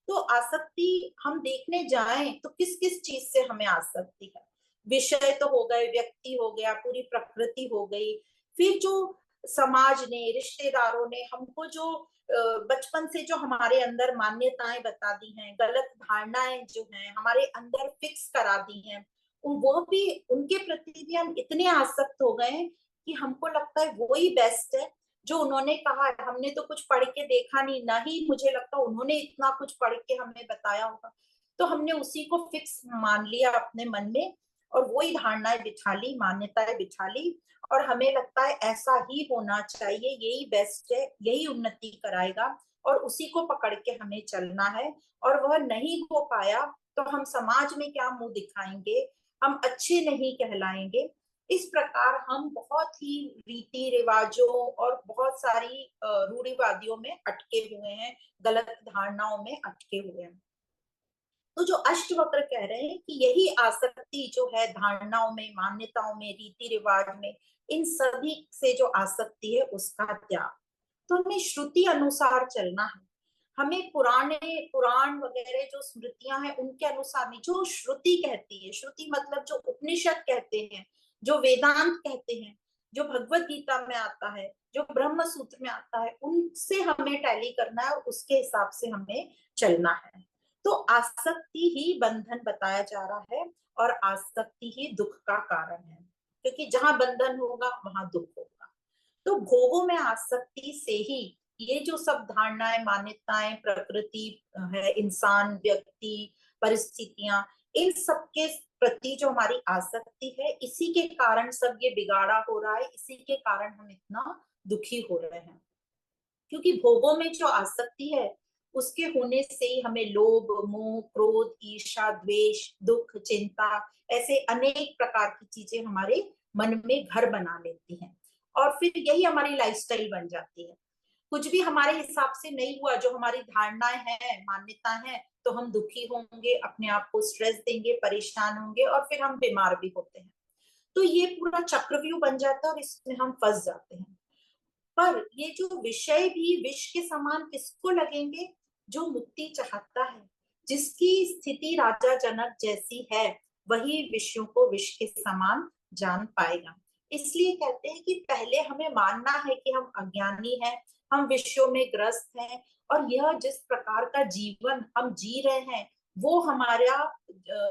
तो आसक्ति हम देखने जाएं तो किस किस चीज से हमें आसक्ति है? विषय तो हो गए, व्यक्ति हो गया, पूरी प्रकृति हो गई। फिर जो समाज ने, रिश्तेदारों ने हमको जो बचपन से जो हमारे अंदर मान्यताएं बता दी हैं, गलत धारणाएं जो हैं हमारे अंदर फिक्स करा दी हैं, वो भी, उनके प्रति भी हम इतने आसक्त हो गए हैं कि हमको लगता है वो ही बेस्ट है जो उन्होंने कहा है। हमने तो कुछ पढ़ के देखा नहीं, ना ही मुझे लगता उन्होंने इतना कुछ पढ़ के हमें बताया होगा, तो हमने उसी को फिक्स मान लिया अपने मन में और वही धारणाएं बिठा ली, मान्यताएं बिठा ली, और हमें लगता है ऐसा ही होना चाहिए, यही बेस्ट है, यही उन्नति कराएगा, और उसी को पकड़ के हमें चलना है। और वह नहीं हो पाया तो हम समाज में क्या मुंह दिखाएंगे, हम अच्छे नहीं कहलाएंगे। इस प्रकार हम बहुत ही रीति रिवाजों और बहुत सारी रूढ़िवादियों में अटके हुए हैं, गलत धारणाओं में अटके हुए हैं। तो जो अष्टवक्र कह रहे हैं कि यही आसक्ति जो है धारणाओं में, मान्यताओं में, रीति रिवाज में, इन सभी से जो आसक्ति है उसका त्याग। तो हमें श्रुति अनुसार चलना है, हमें पुराण वगैरह जो स्मृतियां हैं उनके अनुसार नहीं, जो श्रुति कहती है, श्रुति मतलब जो उपनिषद कहते हैं, जो वेदांत कहते हैं, जो भगवत गीता में आता है, जो ब्रह्म सूत्र में आता है, उनसे हमें टैली करना है और उसके हिसाब से हमें चलना है। तो आसक्ति ही बंधन बताया जा रहा है और आसक्ति ही दुख का कारण है, क्योंकि जहां बंधन होगा वहां दुख होगा। तो भोगों में आसक्ति से ही ये जो सब धारणाएं, मान्यताएं, प्रकृति है, इंसान, व्यक्ति, परिस्थितियां, इन सब के प्रति जो हमारी आसक्ति है, इसी के कारण सब ये बिगाड़ा हो रहा है, इसी के कारण हम इतना दुखी हो रहे हैं। क्योंकि भोगों में जो आसक्ति है उसके होने से ही हमें लोभ, मोह, क्रोध, ईर्ष्या, द्वेष, दुख, चिंता, ऐसे अनेक प्रकार की चीजें हमारे मन में घर बना लेती हैं और फिर यही हमारी लाइफस्टाइल बन जाती है। कुछ भी हमारे हिसाब से नहीं हुआ, जो हमारी धारणाएं हैं, मान्यता है, तो हम दुखी होंगे, अपने आप को स्ट्रेस देंगे, परेशान होंगे और फिर हम बीमार भी होते हैं। तो ये पूरा चक्रव्यूह बन जाता है और इसमें हम फंस जाते हैं। पर ये जो विषय भी विष के समान किसको लगेंगे? जो मुक्ति चाहता है, जिसकी स्थिति राजा जनक जैसी है, वही विषयों को विष के समान जान पाएगा। इसलिए कहते हैं कि पहले हमें मानना है कि हम अज्ञानी हैं, हम विषयों में ग्रस्त हैं, और यह जिस प्रकार का जीवन हम जी रहे हैं वो हमारा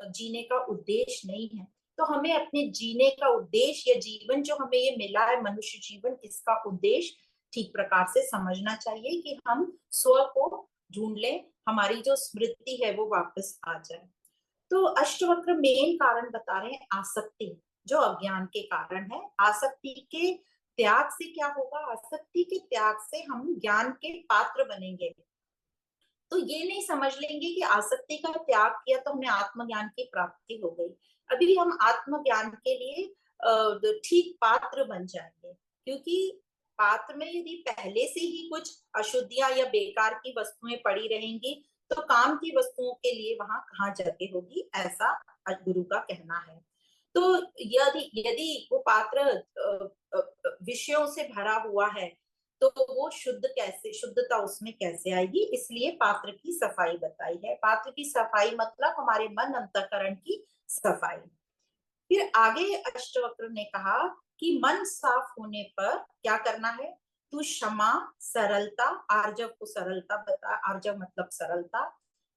जीने का उद्देश्य नहीं है। तो हमें अपने जीने का उद्देश्य, या जीवन जो हमें ये मिला है, मनुष्य जीवन, इसका उद्देश्य ठीक प्रकार से समझना चाहिए कि हम स्व को ढूंढ लें, हमारी जो स्मृति है वो वापस आ जाए। तो अष्टवक्र मेन कारण बता रहे हैं आसक्ति, जो अज्ञान के कारण है। आसक्ति के त्याग से क्या होगा? आसक्ति के त्याग से हम ज्ञान के पात्र बनेंगे। तो ये नहीं समझ लेंगे कि आसक्ति का त्याग किया तो हमें आत्मज्ञान की प्राप्ति हो गई। अभी हम आत्मज्ञान के लिए ठीक पात्र बन जाएंगे, क्योंकि पात्र में यदि पहले से ही कुछ अशुद्धियां या बेकार की वस्तुएं पड़ी रहेंगी तो काम की वस्तुओं के लिए वहां कहाँ जगह होगी, ऐसा गुरु का कहना है। तो यदि यदि वो पात्र विषयों से भरा हुआ है तो वो शुद्ध कैसे, शुद्धता उसमें कैसे आएगी? इसलिए पात्र की सफाई बताई है। पात्र की सफाई मतलब हमारे मन, अंतःकरण की सफाई। फिर आगे अष्टवक्र ने कहा कि मन साफ होने पर क्या करना है? तू क्षमा, सरलता, आर्जव को सरलता बता, आर्जव मतलब सरलता,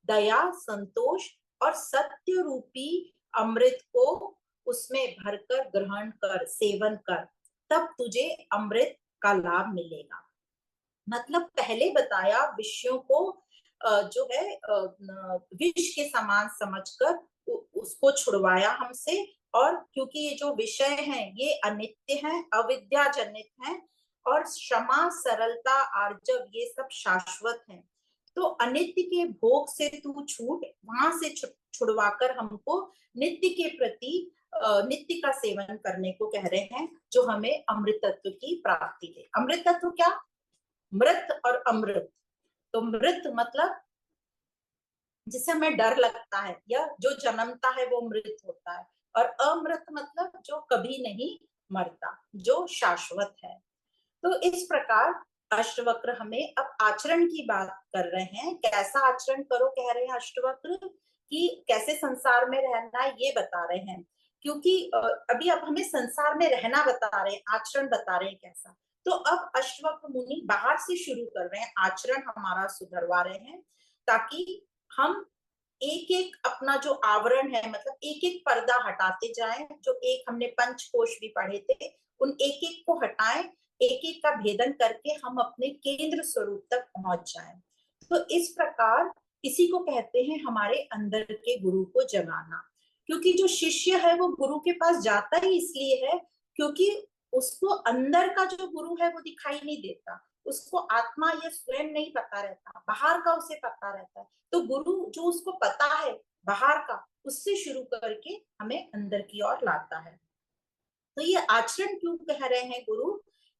दया, संतोष और सत्य रूपी अमृत को उसमें भरकर ग्रहण कर, सेवन कर, तब तुझे अमृत का लाभ मिलेगा। मतलब पहले बताया विषयों को जो है विष के समान समझकर उसको छुड़वाया हमसे, और क्योंकि ये जो विषय हैं ये अनित्य हैं, अविद्या जनित हैं, और क्षमा, सरलता, आर्जव ये सब शाश्वत हैं। तो अनित्य के भोग से तू छूट, वहां से छुड़वाकर हमको नित्य के प्रति नित्य का सेवन करने को कह रहे हैं, जो हमें अमृत तत्व की प्राप्ति दे। अमृत तत्व क्या? मृत और अमृत। तो मृत मतलब जिसे हमें डर लगता है या जो जन्मता है वो मृत होता है, और अमृत मतलब जो कभी नहीं मरता, जो शाश्वत है। तो इस प्रकार अष्टवक्र हमें अब आचरण की बात कर रहे हैं। कैसा आचरण करो कह रहे हैं अष्टवक्र, कि कैसे संसार में रहना है ये बता रहे हैं। क्योंकि अभी अब हमें संसार में रहना बता रहे हैं, आचरण बता रहे हैं कैसा। तो अब अष्टवक्र मुनि बाहर से शुरू कर रहे हैं, आचरण हमारा सुधरवा रहे हैं, ताकि हम एक एक अपना जो आवरण है, मतलब एक एक पर्दा हटाते जाएं। जो एक हमने पंचकोश भी पढ़े थे, उन एक एक को हटाएं, एक एक का भेदन करके हम अपने केंद्र स्वरूप तक पहुंच जाएं। तो इस प्रकार इसी को कहते हैं हमारे अंदर के गुरु को जगाना। क्योंकि जो शिष्य है वो गुरु के पास जाता ही इसलिए है क्योंकि उसको अंदर का जो गुरु है वो दिखाई नहीं देता, उसको आत्मा या स्वयं नहीं पता रहता, बाहर का उसे पता रहता है। तो गुरु जो उसको पता है बाहर का, उससे शुरू करके हमें अंदर की ओर लाता है। तो ये आचरण क्यों कह रहे हैं गुरु?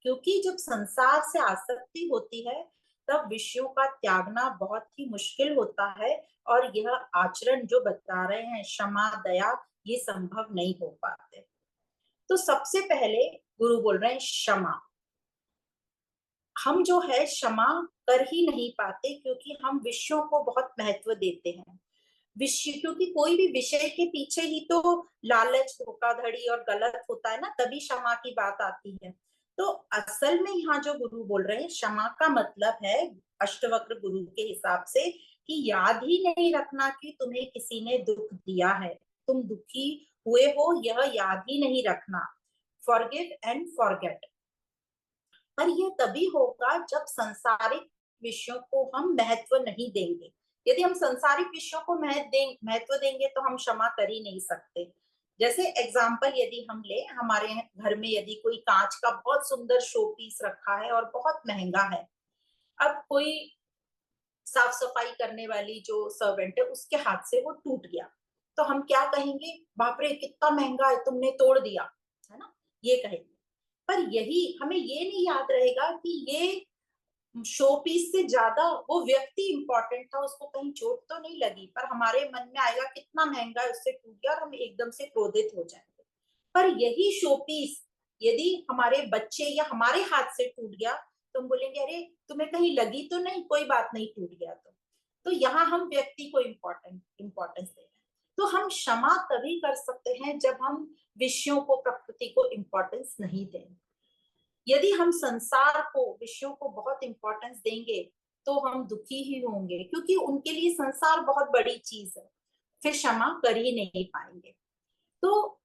क्योंकि जब संसार से आसक्ति होती है तब विषयों का त्यागना बहुत ही मुश्किल होता है, और यह आचरण जो बता रहे हैं क्षमा दया, ये संभव नहीं हो पाते। तो सबसे पहले गुरु बोल रहे हैं क्षमा। हम जो है क्षमा कर ही नहीं पाते क्योंकि हम विषयों को बहुत महत्व देते हैं। विषय, क्योंकि कोई भी विषय के पीछे ही तो लालच, धोखाधड़ी और गलत होता है ना, तभी क्षमा की बात आती है। तो असल में यहाँ जो गुरु बोल रहे हैं क्षमा का मतलब है अष्टवक्र गुरु के हिसाब से कि याद ही नहीं रखना कि तुम्हें किसी ने दुख दिया है, तुम दुखी हुए हो, यह याद ही नहीं रखना। Forgive and forget. पर यह तभी होगा जब सांसारिक विषयों को हम महत्व नहीं देंगे। यदि हम सांसारिक विषयों को महत्व देंगे तो हम क्षमा कर ही नहीं सकते। जैसे एग्जाम्पल यदि हम ले, हमारे घर में यदि कोई कांच का बहुत सुंदर शो पीस रखा है और बहुत महंगा है, अब कोई साफ सफाई करने वाली जो सर्वेंट है उसके हाथ से वो टूट गया, तो हम क्या कहेंगे? बाप रे कितना महंगा है, तुमने तोड़ दिया, है ना, ये कहेंगे। पर यही हमें ये नहीं याद रहेगा कि ये शो पीस से ज्यादा वो व्यक्ति इंपॉर्टेंट था, उसको कहीं चोट तो नहीं लगी, पर हमारे मन में आएगा कितना महंगा है, उससे टूट गया, और हम एकदम से क्रोधित हो जाएंगे। पर यही शो पीस यदि हमारे बच्चे या हमारे हाथ से टूट गया तो हम बोलेंगे अरे तुम्हें कहीं लगी तो नहीं, कोई बात नहीं, टूट गया तो यहाँ हम व्यक्ति को इम्पोर्टेंस दे रहे हैं। तो हम क्षमा तभी कर सकते हैं जब हम विषयों को, प्रकृति को इम्पोर्टेंस नहीं दें। यदि हम संसार को, विषयों को बहुत इंपॉर्टेंस देंगे तो हम दुखी ही होंगे, क्योंकि उनके लिए संसार बहुत बड़ी चीज है, फिर क्षमा कर ही नहीं पाएंगे। तो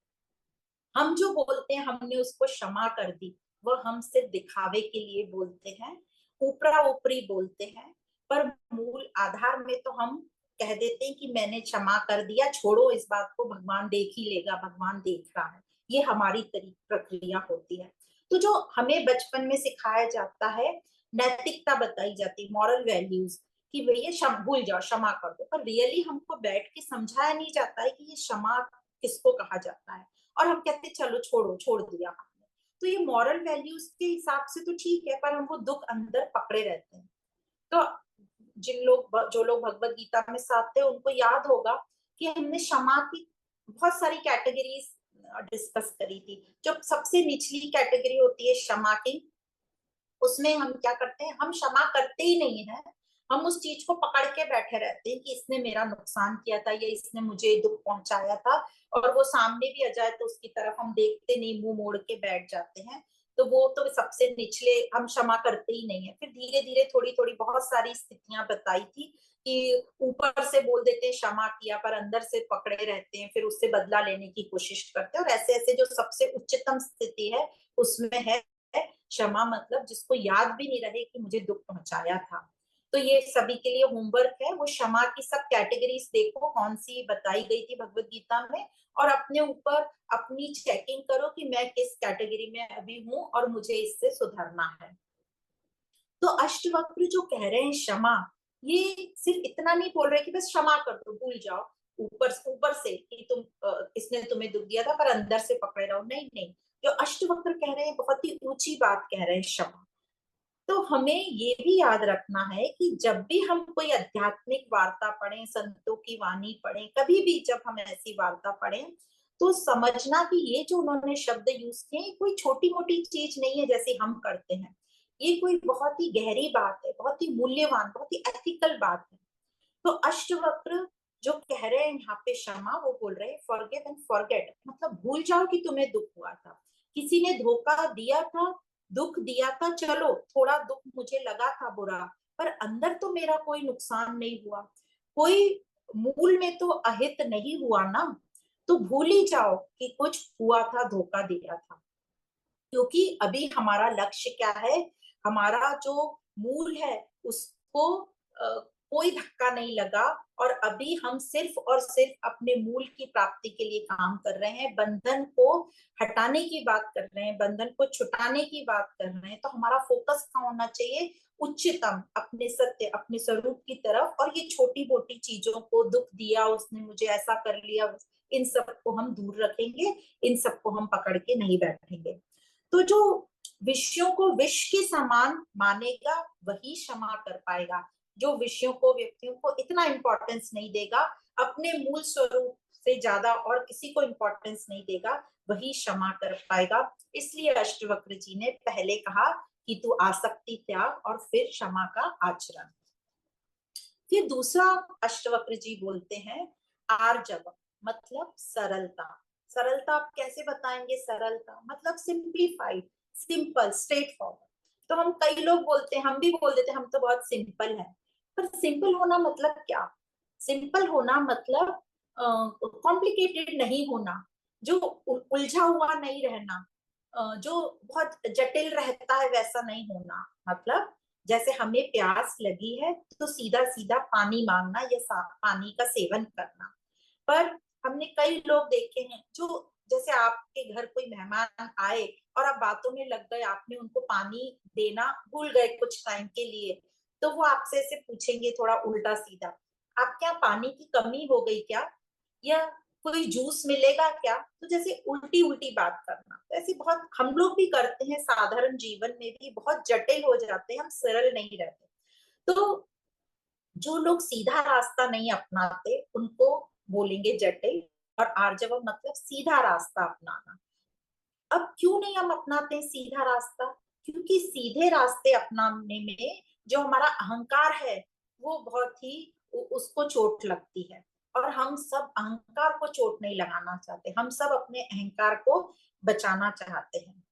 हम जो बोलते हैं हमने उसको क्षमा कर दी, वह हम सिर्फ दिखावे के लिए बोलते हैं, ऊपरा ऊपरी बोलते हैं, पर मूल आधार में तो हम कह देते हैं कि मैंने क्षमा कर दिया, छोड़ो इस बात को, भगवान देख ही लेगा, भगवान देख रहा है। ये हमारी प्रक्रिया होती है। तो जो हमें बचपन में सिखाया जाता है, नैतिकता बताई जाती है, मॉरल वैल्यूज, कि भैया भूल जाओ, क्षमा कर दो, पर रियली हमको बैठ के समझाया नहीं जाता है कि ये क्षमा किसको कहा जाता है। और हम कहते चलो छोड़ो, छोड़ दिया हमने। तो ये मॉरल वैल्यूज के हिसाब से तो ठीक है, पर हमको दुख अंदर पकड़े रहते हैं। तो जो लोग भगवत गीता में साथ थे उनको याद होगा कि हमने क्षमा की बहुत सारी कैटेगरीज डिस्कस करी थी। जो सबसे निचली कैटेगरी होती है क्षमा की, उसमें हम क्या करते हैं, हम क्षमा करते ही नहीं है, हम उस चीज को पकड़ के बैठे रहते हैं कि इसने मेरा नुकसान किया था या इसने मुझे दुख पहुंचाया था, और वो सामने भी आ जाए तो उसकी तरफ हम देखते नहीं, मुंह मोड़ के बैठ जाते हैं। तो वो तो सबसे निचले, हम क्षमा करते ही नहीं है। फिर धीरे धीरे थोड़ी थोड़ी बहुत सारी स्थितियां बताई थी कि ऊपर से बोल देते हैं क्षमा किया, पर अंदर से पकड़े रहते हैं, फिर उससे बदला लेने की कोशिश करते हैं। और ऐसे ऐसे जो सबसे उच्चतम स्थिति है उसमें है क्षमा, मतलब जिसको याद भी नहीं रहे कि मुझे दुख पहुंचाया था। तो ये सभी के लिए होमवर्क है, वो क्षमा की सब कैटेगरीज देखो कौन सी बताई गई थी भगवत गीता में, और अपने ऊपर अपनी चेकिंग करो कि मैं किस कैटेगरी में अभी हूँ और मुझे इससे सुधरना है। तो अष्टवक्र जो कह रहे हैं क्षमा, ये सिर्फ इतना नहीं बोल रहे कि बस क्षमा कर दो, भूल जाओ, ऊपर ऊपर से कि इसने तुम्हें दुख दिया था, पर अंदर से पकड़े रहो, नहीं नहीं। जो अष्टवक्र कह रहे हैं बहुत ही ऊंची बात कह रहे हैं, क्षमा। तो हमें ये भी याद रखना है कि जब भी हम कोई आध्यात्मिक वार्ता पढ़ें, संतों की वाणी पढ़ें, कभी भी जब हम ऐसी वार्ता पढ़ें, तो समझना कि ये जो उन्होंने शब्द यूज किए कोई छोटी मोटी चीज नहीं है जैसे हम करते हैं, ये कोई बहुत ही गहरी बात है, बहुत ही मूल्यवान, बहुत ही एथिकल बात है। तो अष्टवक्र जो कह रहे हैं यहाँ पे क्षमा, वो बोल रहे हैं फॉरगिव एंड फॉरगेट, मतलब भूल जाओ कि तुम्हें दुख हुआ था, किसी ने धोखा दिया था, दुख दिया था, चलो थोड़ा दुख मुझे लगा था बुरा, पर अंदर तो मेरा कोई नुकसान नहीं हुआ। कोई मूल में तो अहित नहीं हुआ ना, तो भूल ही जाओ कि कुछ हुआ था, धोखा दिया था। क्योंकि अभी हमारा लक्ष्य क्या है, हमारा जो मूल है उसको कोई धक्का नहीं लगा, और अभी हम सिर्फ और सिर्फ अपने मूल की प्राप्ति के लिए काम कर रहे हैं, बंधन को हटाने की बात कर रहे हैं, बंधन को छुटाने की बात कर रहे हैं। तो हमारा फोकस कहाँ होना चाहिए, उच्चतम अपने सत्य, अपने स्वरूप की तरफ। और ये छोटी मोटी चीजों को, दुख दिया उसने मुझे, ऐसा कर लिया, इन सब को हम दूर रखेंगे, इन सबको हम पकड़ के नहीं बैठेंगे। तो जो विषयों को विष के समान मानेगा वही क्षमा कर पाएगा। जो विषयों को, व्यक्तियों को इतना इंपॉर्टेंस नहीं देगा, अपने मूल स्वरूप से ज्यादा और किसी को इंपॉर्टेंस नहीं देगा, वही क्षमा कर पाएगा। इसलिए अष्टवक्र जी ने पहले कहा कि तू आसक्ति त्याग और फिर क्षमा का आचरण। फिर दूसरा अष्टवक्र जी बोलते हैं आर्जव, मतलब सरलता। सरलता आप कैसे बताएंगे, सरलता मतलब सिंप्लीफाइड, सिंपल, स्ट्रेट फॉरवर्ड। तो हम, कई लोग बोलते हैं, हम भी बोल देते हैं हम तो बहुत सिंपल है, पर सिंपल होना मतलब क्या? सिंपल होना मतलब कॉम्प्लिकेटेड नहीं होना, जो उलझा हुआ नहीं रहना, जो बहुत जटिल रहता है वैसा नहीं होना। मतलब जैसे हमें प्यास लगी है तो सीधा सीधा पानी मांगना या पानी का सेवन करना। पर हमने कई लोग देखे हैं जो, जैसे आपके घर कोई मेहमान आए और आप बातों में लग गए, आपने उनको पानी देना भूल गए कुछ टाइम के लिए, तो वो आपसे ऐसे पूछेंगे थोड़ा उल्टा सीधा, आप क्या, पानी की कमी हो गई क्या, या कोई जूस मिलेगा क्या? तो जैसे उल्टी उल्टी बात करना, तो ऐसी बहुत हम लोग भी करते हैं, साधारण जीवन में भी बहुत जटिल हो जाते हैं, हम सरल नहीं रहते। तो जो लोग सीधा रास्ता नहीं अपनाते उनको बोलेंगे जटिल। और आर्जव मतलब सीधा रास्ता अपनाना। अब क्यों नहीं हम अपनाते सीधा रास्ता? क्योंकि सीधे रास्ते अपनाने में जो हमारा अहंकार है वो बहुत ही, उसको चोट लगती है। और हम सब अहंकार को चोट नहीं लगाना चाहते, हम सब अपने अहंकार को बचाना चाहते हैं।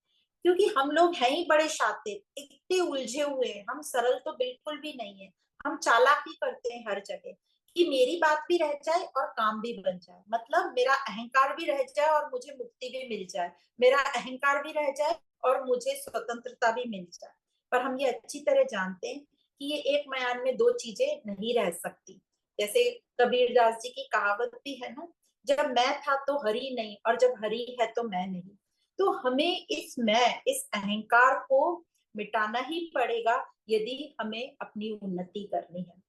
क्योंकि हम लोग हैं ही बड़े शातिर, इतने उलझे हुए हैं, हम सरल तो बिल्कुल भी नहीं है। हम चालाकी करते हैं हर जगह कि मेरी बात भी रह जाए और काम भी बन जाए, मतलब मेरा अहंकार भी रह जाए और मुझे मुक्ति भी मिल जाए, मेरा अहंकार भी रह जाए और मुझे स्वतंत्रता भी मिल जाए। पर हम ये अच्छी तरह जानते हैं कि ये एक म्यान में दो चीजें नहीं रह सकती। जैसे कबीरदास जी की कहावत भी है ना, जब मैं था तो हरि नहीं, और जब हरि है तो मैं नहीं। तो हमें इस मैं, इस अहंकार को मिटाना ही पड़ेगा यदि हमें अपनी उन्नति करनी है।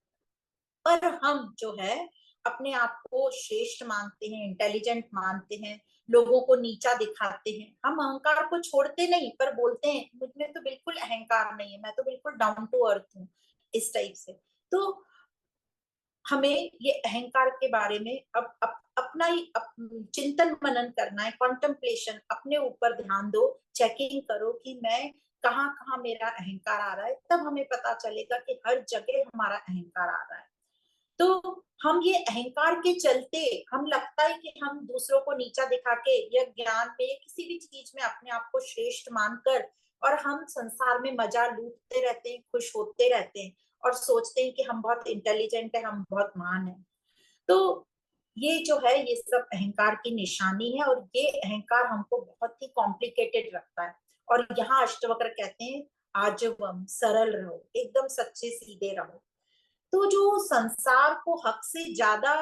पर हम जो है अपने आप को श्रेष्ठ मानते हैं, इंटेलिजेंट मानते हैं, लोगों को नीचा दिखाते हैं। हम अहंकार को छोड़ते नहीं, पर बोलते हैं मुझ में तो बिल्कुल अहंकार नहीं है, मैं तो बिल्कुल डाउन टू अर्थ हूँ, इस टाइप से। तो हमें ये अहंकार के बारे में अब अपना ही चिंतन मनन करना है, कॉन्टेम्पलेशन, अपने ऊपर ध्यान दो, चेकिंग करो कि मैं कहाँ कहाँ मेरा अहंकार आ रहा है। तब हमें पता चलेगा कि हर जगह हमारा अहंकार आ रहा है। तो हम ये अहंकार के चलते, हम लगता है कि हम दूसरों को नीचा दिखा के या ज्ञान में या किसी भी चीज में अपने आप को श्रेष्ठ मानकर, और हम संसार में मजा लूटते रहते हैं, खुश होते रहते हैं और सोचते हैं कि हम बहुत इंटेलिजेंट है, हम बहुत महान है। तो ये जो है ये सब अहंकार की निशानी है, और ये अहंकार हमको बहुत ही कॉम्प्लिकेटेड रखता है। और यहाँ अष्टवक्र कहते हैं आजवम, सरल रहो, एकदम सच्चे सीधे रहो। तो जो संसार को हक से ज्यादा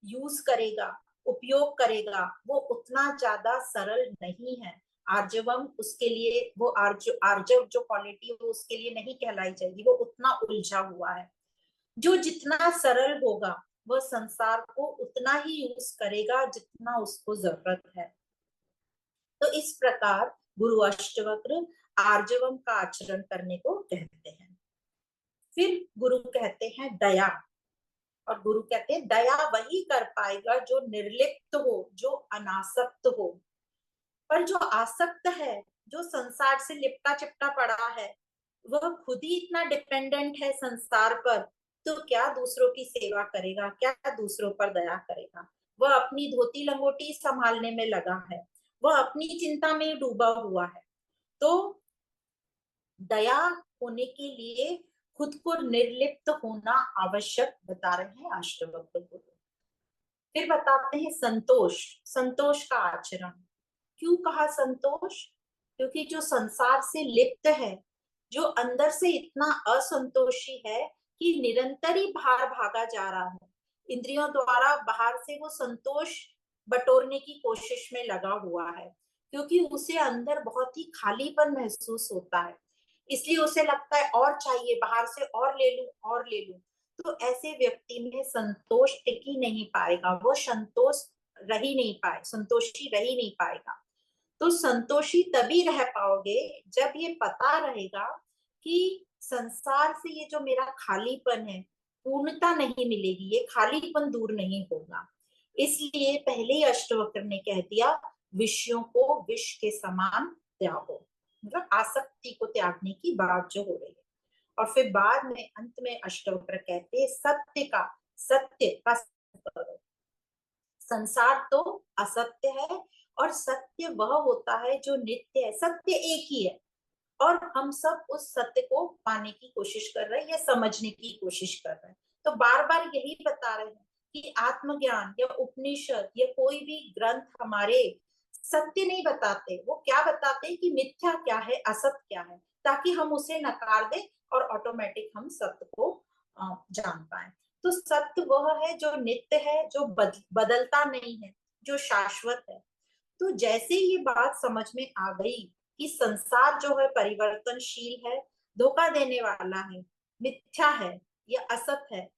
यूज करेगा, उपयोग करेगा, वो उतना ज्यादा सरल नहीं है। आर्जवम उसके लिए, वो आर्जव जो क्वालिटी है वो उसके लिए नहीं कहलाई जाएगी, वो उतना उलझा हुआ है। जो जितना सरल होगा वह संसार को उतना ही यूज करेगा जितना उसको जरूरत है। तो इस प्रकार गुरु अष्टवक्र आर्जवम का आचरण करने को कहते हैं। फिर गुरु कहते हैं दया। और गुरु कहते हैं दया वही कर पाएगा जो निर्लिप्त हो, जो अनासक्त हो। पर जो आसक्त है, जो संसार से लिपटा चिपटा पड़ा है, वह खुद ही इतना डिपेंडेंट है संसार पर, तो क्या दूसरों की सेवा करेगा, क्या दूसरों पर दया करेगा? वह अपनी धोती लंगोटी संभालने में लगा है, वह अपनी चिंता में डूबा हुआ है। तो दया होने के लिए खुद को निर्लिप्त होना आवश्यक बता रहे हैं अष्टवक्र गुरु। फिर बताते हैं संतोष, संतोष का आचरण। क्यों कहा संतोष? क्योंकि जो संसार से लिप्त है, जो अंदर से इतना असंतोषी है कि निरंतर ही बाहर भागा जा रहा है, इंद्रियों द्वारा बाहर से वो संतोष बटोरने की कोशिश में लगा हुआ है, क्योंकि उसे अंदर बहुत ही खालीपन महसूस होता है, इसलिए उसे लगता है और चाहिए, बाहर से और ले लूं और ले लूं। तो ऐसे व्यक्ति में संतोष टिक ही नहीं पाएगा, वो संतोष रह ही नहीं पाए, संतोषी रह ही नहीं पाएगा। तो संतोषी तभी रह पाओगे जब ये पता रहेगा कि संसार से ये जो मेरा खालीपन है, पूर्णता नहीं मिलेगी, ये खालीपन दूर नहीं होगा। इसलिए पहले ही अष्टवक्र ने कह दिया, विषयों को विष के समान त्यागो, मतलब आसक्ति को त्यागने की बात जो हो रही है। और फिर बाद में अंत में अष्टवक्र कहते हैं, सत्य का करो। संसार तो असत्य है और सत्य वह होता है जो नित्य है, सत्य एक ही है, और हम सब उस सत्य को पाने की कोशिश कर रहे हैं या समझने की कोशिश कर रहे हैं। तो बार बार यही बता रहे हैं कि आत्मज्ञान या उपनिषद या कोई भी ग्रंथ हमारे सत्य नहीं बताते, वो क्या बताते हैं कि मिथ्या क्या है, असत्य क्या है, ताकि हम उसे नकार दें और ऑटोमेटिक हम सत्य को जान पाए। तो सत्य वह है जो नित्य है, जो बदलता नहीं है, जो शाश्वत है। तो जैसे ये बात समझ में आ गई कि संसार जो है परिवर्तनशील है, धोखा देने वाला है, मिथ्या है या असत है,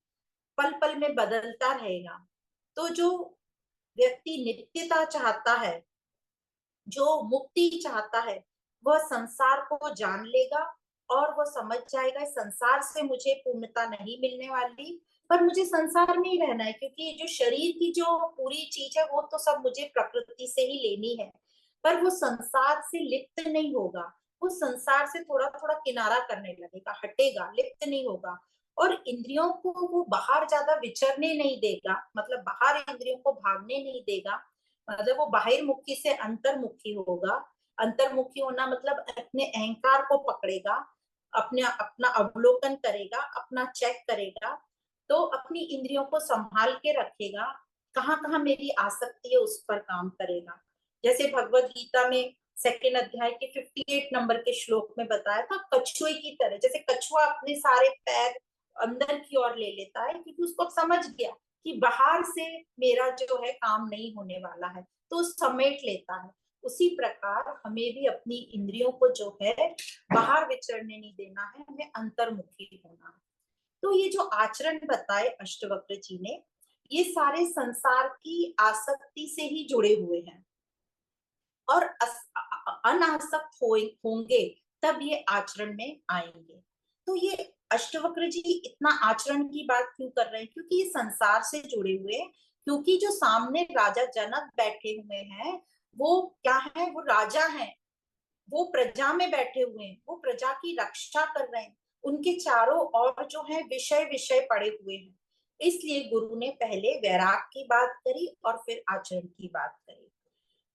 पल पल में बदलता रहेगा, तो जो व्यक्ति नित्यता चाहता है, जो मुक्ति चाहता है, वह संसार को जान लेगा और वह समझ जाएगा संसार से मुझे पूर्णता नहीं मिलने वाली, पर मुझे संसार में ही रहना है, क्योंकि जो शरीर की जो पूरी चीज है वो तो सब मुझे प्रकृति से ही लेनी है। पर वो संसार से लिप्त नहीं होगा, वो संसार से थोड़ा थोड़ा किनारा करने लगेगा, हटेगा, लिप्त नहीं होगा। और इंद्रियों को वो बाहर ज्यादा विचरने नहीं देगा, मतलब बाहर इंद्रियों को भागने नहीं देगा, मतलब वो बाहिर्मुखी से अंतर्मुखी होगा। अंतर्मुखी होना मतलब अपने अहंकार को पकड़ेगा, अपने अपना अवलोकन करेगा, अपना चेक करेगा, तो अपनी इंद्रियों को संभाल के रखेगा, कहाँ कहाँ मेरी आसक्ति है उस पर काम करेगा। जैसे भगवत गीता में सेकेंड अध्याय के 58 नंबर के श्लोक में बताया था, कछुए की तरह, जैसे कछुआ अपने सारे पैर अंदर की ओर ले लेता है, क्योंकि उसको समझ गया कि बाहर से मेरा जो है काम नहीं होने वाला है, तो समेट लेता है। उसी प्रकार हमें भी अपनी इंद्रियों को जो है बाहर विचरने नहीं देना है, हमें अंतर्मुखी होना है। तो ये जो आचरण बताए अष्टवक्र जी ने, ये सारे संसार की आसक्ति से ही जुड़े हुए हैं, और अनासक्त होंगे तब ये आचरण में आएंगे। तो ये अष्टवक्र जी इतना आचरण की बात क्यों कर रहे हैं? क्योंकि ये संसार से जुड़े हुए हैं, क्योंकि जो सामने राजा जनक बैठे हुए हैं, वो क्या है? वो राजा हैं, वो प्रजा में बैठे हुए हैं, वो प्रजा की रक्षा कर रहे हैं, उनके चारों ओर जो है विषय विषय पड़े हुए हैं। इसलिए गुरु ने पहले वैराग की बात करी और फिर आचरण की बात करी।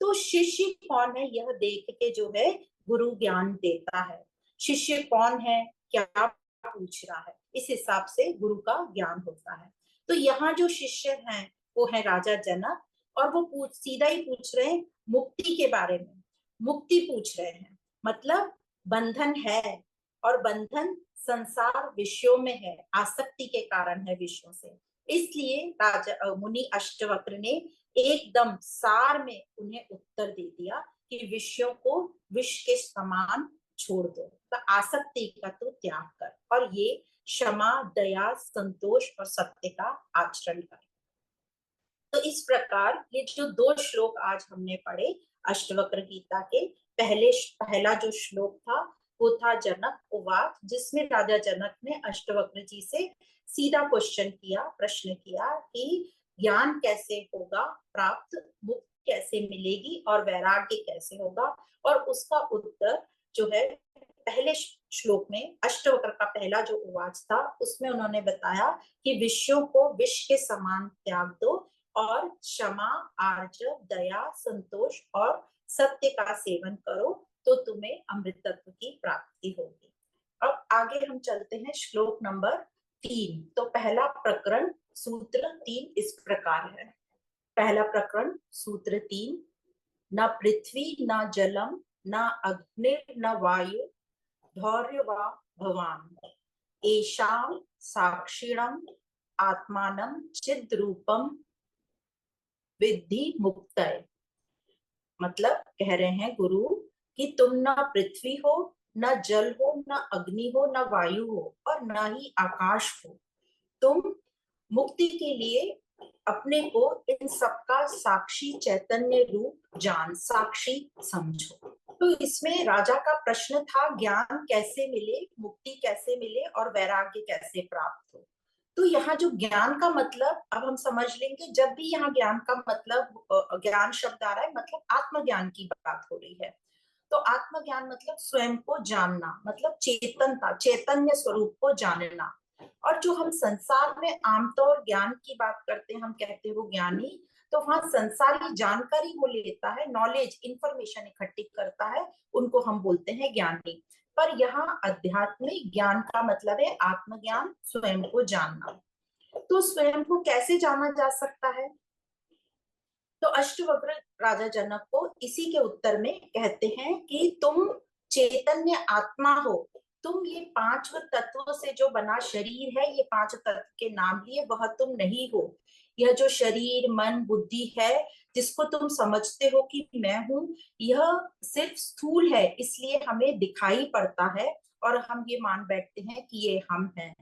तो शिष्य कौन है, यह देख के जो है गुरु ज्ञान देता है। शिष्य कौन है, क्या पूछ रहा है, इस हिसाब से गुरु का ज्ञान होता है। तो यहाँ जो शिष्य हैं वो है राजा जनक, और वो सीधा ही पूछ रहे हैं मुक्ति के बारे में, मुक्ति पूछ रहे हैं, मतलब बंधन है, और बंधन संसार विषयों में है, आसक्ति के कारण है विषयों से। इसलिए राजा मुनि अष्टवक्र ने एकदम सार में उन्हें उत्तर दे दिया कि विषयों को विष के समान छोड़ दो, तो आसक्ति का तो त्याग कर, और ये क्षमा, दया, संतोष और सत्य का आचरण कर। तो इस प्रकार ये जो दो श्लोक आज हमने पढ़े अष्टवक्र गीता के, पहला जो श्लोक था वो था जनक उवाच, जिसमें राजा जनक ने अष्टवक्र जी से सीधा क्वेश्चन किया, प्रश्न किया कि ज्ञान कैसे होगा प्राप्त, मुक्ति कैसे मिलेगी और वैराग्य कैसे होगा। और उसका उत्तर जो है पहले श्लोक में अष्टवक्र का पहला जो उवाच था उसमें उन्होंने बताया कि विषयों को विष के समान त्याग दो, और क्षमा, आर्जव, दया, संतोष और सत्य का सेवन करो, तो तुम्हें अमृतत्व की प्राप्ति होगी। अब आगे हम चलते हैं श्लोक नंबर 3। तो पहला प्रकरण सूत्र 3 इस प्रकार है। पहला प्रकरण सूत्र 3, न पृथ्वी न जलम न अग्निर न वायु धौर्य व भवान एषां साक्षिणम आत्मानं चिद रूपम विद्धि मुक्तये। मतलब कह रहे हैं गुरु कि तुम न पृथ्वी हो, न जल हो, न अग्नि हो, न वायु हो और न ही आकाश हो। तुम मुक्ति के लिए अपने को इन सबका साक्षी चैतन्य रूप जान, साक्षी समझो। तो इसमें राजा का प्रश्न था ज्ञान कैसे मिले, मुक्ति कैसे मिले और वैराग्य कैसे प्राप्त हो। तो यहाँ जो ज्ञान का मतलब अब हम समझ लेंगे। जब भी यहाँ ज्ञान का मतलब ज्ञान शब्द आ रहा है, मतलब आत्मज्ञान की बात हो रही है। तो आत्मज्ञान मतलब स्वयं को जानना, मतलब चेतनता, चैतन्य स्वरूप को जानना। और जो हम संसार में आमतौर ज्ञान की बात करते हैं, हम कहते हैं वो ज्ञानी, तो वहां संसारी जानकारी वो लेता है, नॉलेज, इंफॉर्मेशन इकट्ठी करता है, उनको हम बोलते हैं ज्ञानी। पर यहाँ आध्यात्मिक ज्ञान का मतलब है आत्मज्ञान, स्वयं को जानना। तो स्वयं को कैसे जाना जा सकता है? तो अष्टवक्र राजा जनक को इसी के उत्तर में कहते हैं कि तुम चैतन्य आत्मा हो। तुम ये पांच तत्वों से जो बना शरीर है, ये पांच तत्व के नाम लिए, वह तुम नहीं हो। यह जो शरीर मन बुद्धि है, जिसको तुम समझते हो कि मैं हूं, यह सिर्फ स्थूल है, इसलिए हमें दिखाई पड़ता है और हम ये मान बैठते हैं कि ये हम हैं।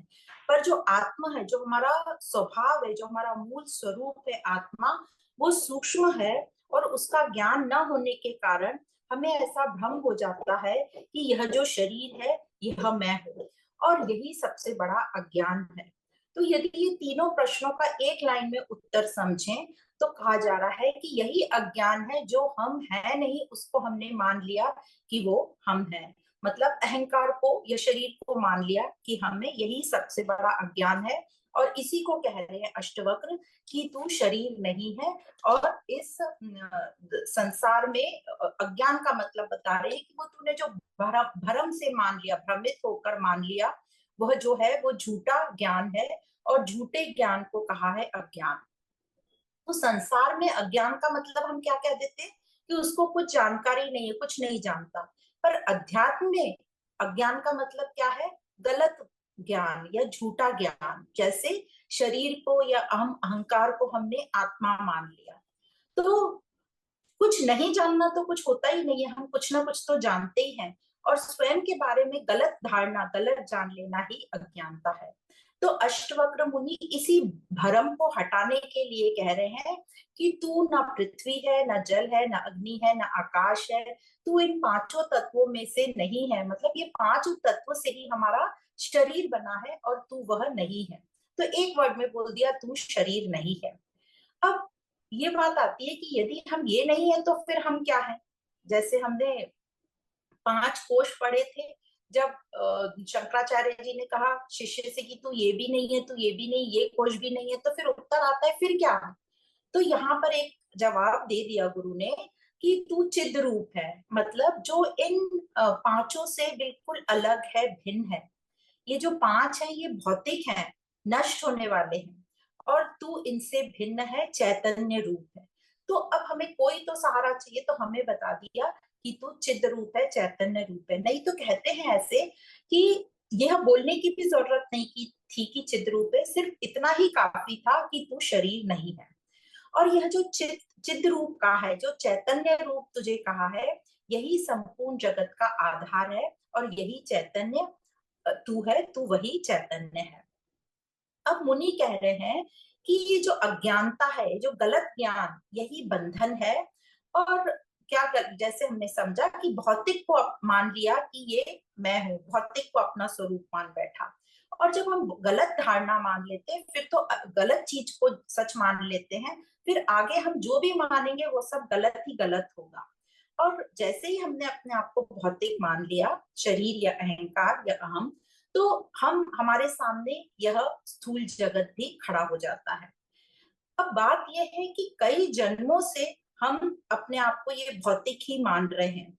पर जो आत्मा है, जो हमारा स्वभाव है, जो हमारा मूल स्वरूप है आत्मा, वो सूक्ष्म है। और उसका ज्ञान न होने के कारण हमें ऐसा भ्रम हो जाता है कि यह जो शरीर है यह मैं हूँ, और यही सबसे बड़ा अज्ञान है। तो यदि ये तीनों प्रश्नों का एक लाइन में उत्तर समझें, तो कहा जा रहा है कि यही अज्ञान है, जो हम है नहीं उसको हमने मान लिया कि वो हम है। मतलब अहंकार को या शरीर को मान लिया कि हमें, यही सबसे बड़ा अज्ञान है। और इसी को कह रहे हैं अष्टवक्र कि तू शरीर नहीं है। और इस संसार में अज्ञान का मतलब बता रहे हैं कि वो तूने जो भ्रम से मान लिया, भ्रमित होकर मान लिया, वह जो है वो झूठा ज्ञान है। और झूठे ज्ञान को कहा है अज्ञान। तो संसार में अज्ञान का मतलब हम क्या कह देते हैं कि उसको कुछ जानकारी नहीं है, कुछ नहीं जानता। पर अध्यात्म में अज्ञान का मतलब क्या है? गलत ज्ञान या झूठा ज्ञान। जैसे शरीर को या अहंकार को हमने आत्मा मान लिया, तो कुछ नहीं जानना तो कुछ होता ही नहीं है, हम कुछ ना कुछ तो जानते ही हैं। और स्वयं के बारे में गलत धारणा, गलत जान लेना ही अज्ञानता है। तो अष्टवक्र मुनि इसी भरम को हटाने के लिए कह रहे हैं कि तू ना पृथ्वी है, ना जल है, ना अग्नि है, ना आकाश है। तू इन पांचों तत्वों में से नहीं है। मतलब ये पांचों तत्व से ही हमारा शरीर बना है और तू वह नहीं है। तो एक वर्ड में बोल दिया, तू शरीर नहीं है। अब ये बात आती है कि यदि हम ये नहीं है तो फिर हम क्या है? जैसे हमने 5 कोश पढ़े थे, जब शंकराचार्य जी ने कहा शिष्य से कि तू ये भी नहीं है, तू ये भी नहीं, ये कोश भी नहीं है, तो फिर उत्तर आता है फिर क्या है? तो यहाँ पर एक जवाब दे दिया गुरु ने कि तू चिद रूप है। मतलब जो इन पांचों से बिल्कुल अलग है, भिन्न है। ये जो पांच हैं ये भौतिक हैं, नष्ट होने वाले हैं, और तू इनसे भिन्न है, चैतन्य रूप है। तो अब हमें कोई तो सहारा चाहिए, तो हमें बता दिया कि तू चिद रूप है, चैतन्य रूप है। नहीं तो कहते हैं ऐसे कि यह बोलने की भी जरूरत नहीं की थी कि चिद रूप है, सिर्फ इतना ही काफी था कि तू शरीर नहीं है। और यह जो चिद रूप का है, जो चैतन्य रूप तुझे कहा है, यही संपूर्ण जगत का आधार है। और यही चैतन्य तू है, तू वही चैतन्य है। अब मुनि कह रहे हैं कि ये जो अज्ञानता है, जो गलत ज्ञान, यही बंधन है। और क्या जैसे हमने समझा कि भौतिक को मान लिया कि ये मैं हूं, भौतिक को अपना स्वरूप मान बैठा। और जब हम गलत धारणा मान लेते हैं, फिर तो गलत चीज को सच मान लेते हैं, फिर आगे हम जो भी मानेंगे वो सब गलत ही गलत होगा। और जैसे ही हमने अपने आप को भौतिक मान लिया, शरीर या अहंकार या अहम, तो हम, हमारे सामने यह स्थूल जगत भी खड़ा हो जाता है। अब बात यह है कि कई जन्मों से हम अपने आप को ये भौतिक ही मान रहे हैं।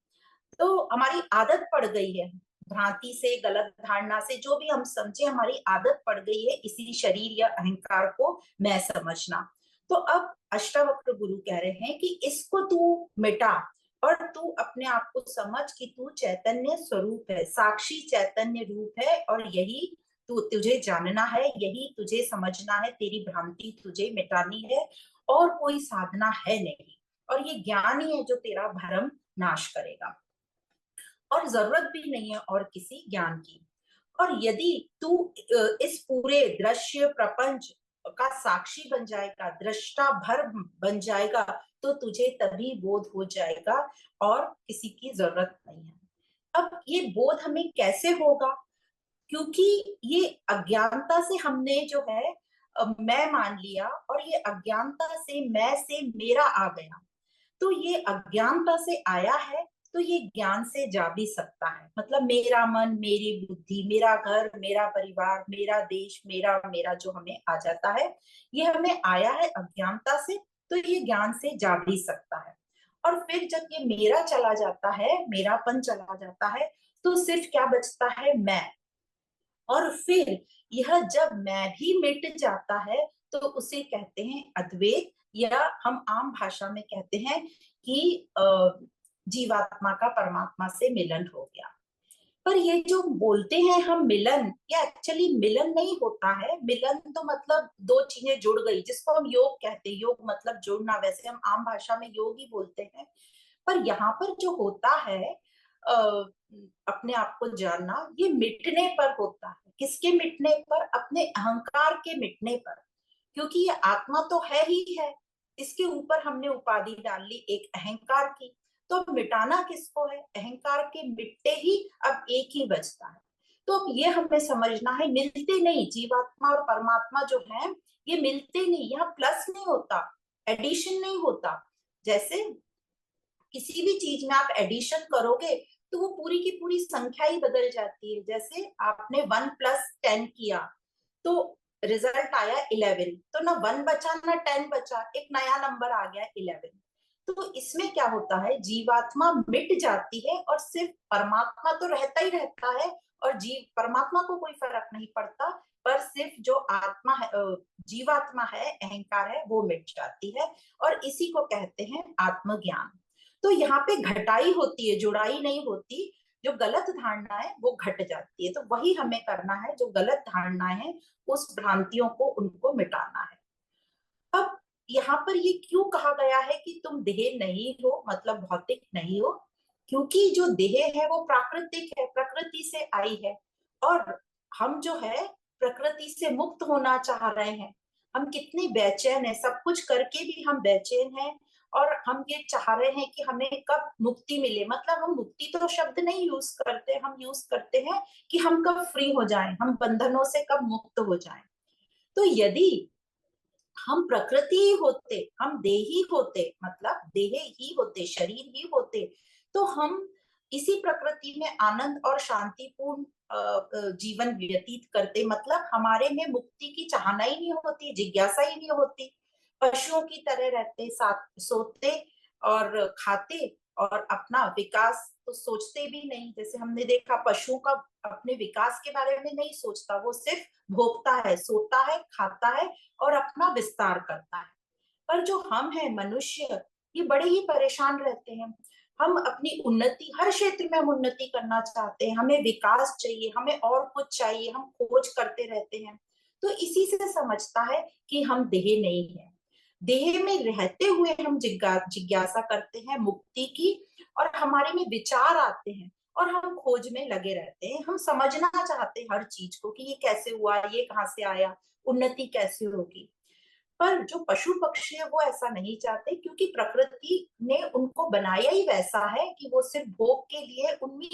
तो हमारी आदत पड़ गई है, भ्रांति से, गलत धारणा से, जो भी हम समझे, हमारी आदत पड़ गई है इसी शरीर या अहंकार को मैं समझना। तो अब अष्टावक्र गुरु कह रहे हैं कि इसको तू मिटा और तू अपने आप को समझ कि तू चैतन्य स्वरूप है, साक्षी चैतन्य रूप है, और यही तुझे जानना है, यही तुझे समझना है, तेरी भ्रांति तुझे मिटानी है, और कोई साधना है नहीं, और ये ज्ञान ही है जो तेरा भ्रम नाश करेगा, और जरूरत भी नहीं है और किसी ज्ञान की। और यदि तू इस पूरे दृश्य प्रपंच का साक्षी बन जाएगा, दृष्टा भर बन जाएगा, तो तुझे तभी बोध हो जाएगा और किसी की जरूरत नहीं है। अब ये बोध हमें कैसे होगा? क्योंकि ये अज्ञानता से हमने जो है मैं मान लिया, और ये अज्ञानता से मैं से मेरा आ गया। तो ये अज्ञानता से आया है, तो ये ज्ञान से जा भी सकता है। मतलब मेरा मन, मेरी बुद्धि, मेरा घर, मेरा परिवार, मेरा देश, मेरा मेरा जो हमें आ जाता है, ये हमें आया है अज्ञानता से, तो ये ज्ञान से जा भी सकता है। और फिर जब ये मेरा चला जाता है, मेरापन चला जाता है, तो सिर्फ क्या बचता है? मैं। और फिर यह जब मैं भी मिट जाता है, तो उसे कहते हैं अद्वैत, या हम आम भाषा में कहते हैं कि जीवात्मा का परमात्मा से मिलन हो गया। पर ये जो बोलते हैं हम मिलन, ये एक्चुअली मिलन नहीं होता है। मिलन तो मतलब दो चीजें जुड़ गई, जिसको हम योग कहते हैं। योग मतलब जुड़ना, वैसे हम आम भाषा में योग ही बोलते हैं। पर यहाँ पर जो होता है अपने आप को जानना, ये मिटने पर होता है। किसके मिटने पर? अपने अहंकार के मिटने पर। क्योंकि ये आत्मा तो है ही है, इसके ऊपर हमने उपाधि डाल ली एक अहंकार की। तो अब मिटाना किसको है? अहंकार के मिटते ही अब एक ही बचता है। तो अब ये हमें समझना है, मिलते नहीं। जीवात्मा और परमात्मा जो है ये मिलते नहीं, यहाँ प्लस नहीं होता, एडिशन नहीं होता। जैसे किसी भी चीज में आप एडिशन करोगे तो वो पूरी की पूरी संख्या ही बदल जाती है। जैसे आपने 1+10 किया तो रिजल्ट आया 11, तो ना 1 बचा ना 10 बचा, एक नया नंबर आ गया 11। तो इसमें क्या होता है? जीवात्मा मिट जाती है और सिर्फ परमात्मा तो रहता ही रहता है, और जीव परमात्मा को कोई फर्क नहीं पड़ता, पर सिर्फ जो आत्मा है, जीवात्मा है, अहंकार है, वो मिट जाती है। और इसी को कहते हैं आत्मज्ञान। तो यहाँ पे घटाई होती है, जुड़ाई नहीं होती। जो गलत धारणा है वो घट जाती है। तो वही हमें करना है, जो गलत धारणाएं हैं उस भ्रांतियों को, उनको मिटाना है। अब यहाँ पर ये क्यों कहा गया है कि तुम देह नहीं हो, मतलब भौतिक नहीं हो? क्योंकि जो देह है वो प्राकृतिक है, प्रकृति से आई है, और हम जो है प्रकृति से मुक्त होना चाह रहे हैं। हम कितने बेचैन हैं, सब कुछ करके भी हम बेचैन हैं, और हम ये चाह रहे हैं कि हमें कब मुक्ति मिले। मतलब हम मुक्ति तो शब्द नहीं यूज करते, हम यूज करते हैं कि हम कब फ्री हो जाएं, हम बंधनों से कब मुक्त हो जाएं। तो यदि हम प्रकृति ही होते, हम देही होते, मतलब देह ही होते, शरीर ही होते, तो हम इसी प्रकृति में आनंद और शांतिपूर्ण जीवन व्यतीत करते। मतलब हमारे में मुक्ति की चाहना ही नहीं होती, जिज्ञासा ही नहीं होती। पशुओं की तरह रहते, साथ सोते और खाते, और अपना विकास तो सोचते भी नहीं। जैसे हमने देखा पशुओं का अपने विकास के बारे में नहीं सोचता, वो सिर्फ भोगता है, सोता है, खाता है और अपना विस्तार करता है। पर जो हम हैं मनुष्य, ये बड़े ही परेशान रहते हैं। हम अपनी उन्नति, हर क्षेत्र में हम उन्नति करना चाहते हैं, हमें विकास चाहिए, हमें और कुछ चाहिए, हम खोज करते रहते हैं। तो इसी से समझता है कि हम देह नहीं है। देह में रहते हुए हम जिज्ञासा करते हैं मुक्ति की, और हमारे में विचार आते हैं, और हम खोज में लगे रहते हैं। हम समझना चाहते हैं हर चीज को कि ये कैसे हुआ, ये कहाँ से आया, उन्नति कैसे होगी। पर जो पशु पक्षी है वो ऐसा नहीं चाहते, क्योंकि प्रकृति ने उनको बनाया ही वैसा है कि वो सिर्फ भोग के लिए, उनमें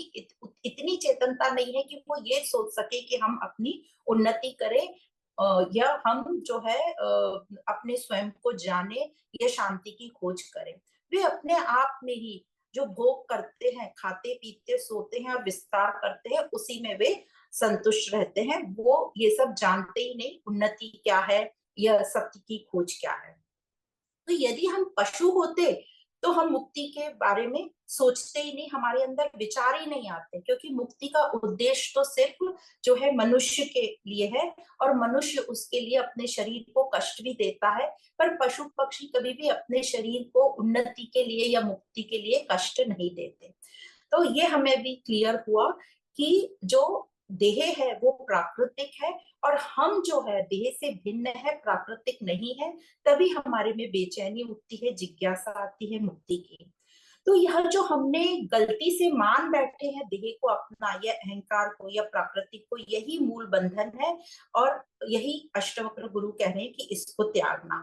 इतनी चेतनता नहीं है कि वो ये सोच सके कि हम अपनी उन्नति करें, या हम जो है अपने स्वयं को जाने, या शांति की खोज करें। वे अपने आप में ही जो भोग करते हैं, खाते पीते सोते हैं और विस्तार करते हैं, उसी में वे संतुष्ट रहते हैं। वो ये सब जानते ही नहीं उन्नति क्या है, यह सत्य की खोज क्या है। तो यदि हम पशु होते तो हम मुक्ति के बारे में सोचते ही नहीं, हमारे अंदर विचार ही नहीं आते, क्योंकि मुक्ति का उद्देश्य तो सिर्फ जो है मनुष्य के लिए है, और मनुष्य उसके लिए अपने शरीर को कष्ट भी देता है। पर पशु पक्षी कभी भी अपने शरीर को उन्नति के लिए या मुक्ति के लिए कष्ट नहीं देते। तो ये हमें भी क्लियर हुआ कि जो देह है वो प्राकृतिक है, और हम जो है देह से भिन्न है, प्राकृतिक नहीं है। तभी हमारे में बेचैनी उठती है, जिज्ञासा आती है मुक्ति की। तो यह जो हमने गलती से मान बैठे हैं देह को अपना, या अहंकार को या प्राकृतिक को, यही मूल बंधन है। और यही अष्टवक्र गुरु कह रहे हैं कि इसको त्यागना।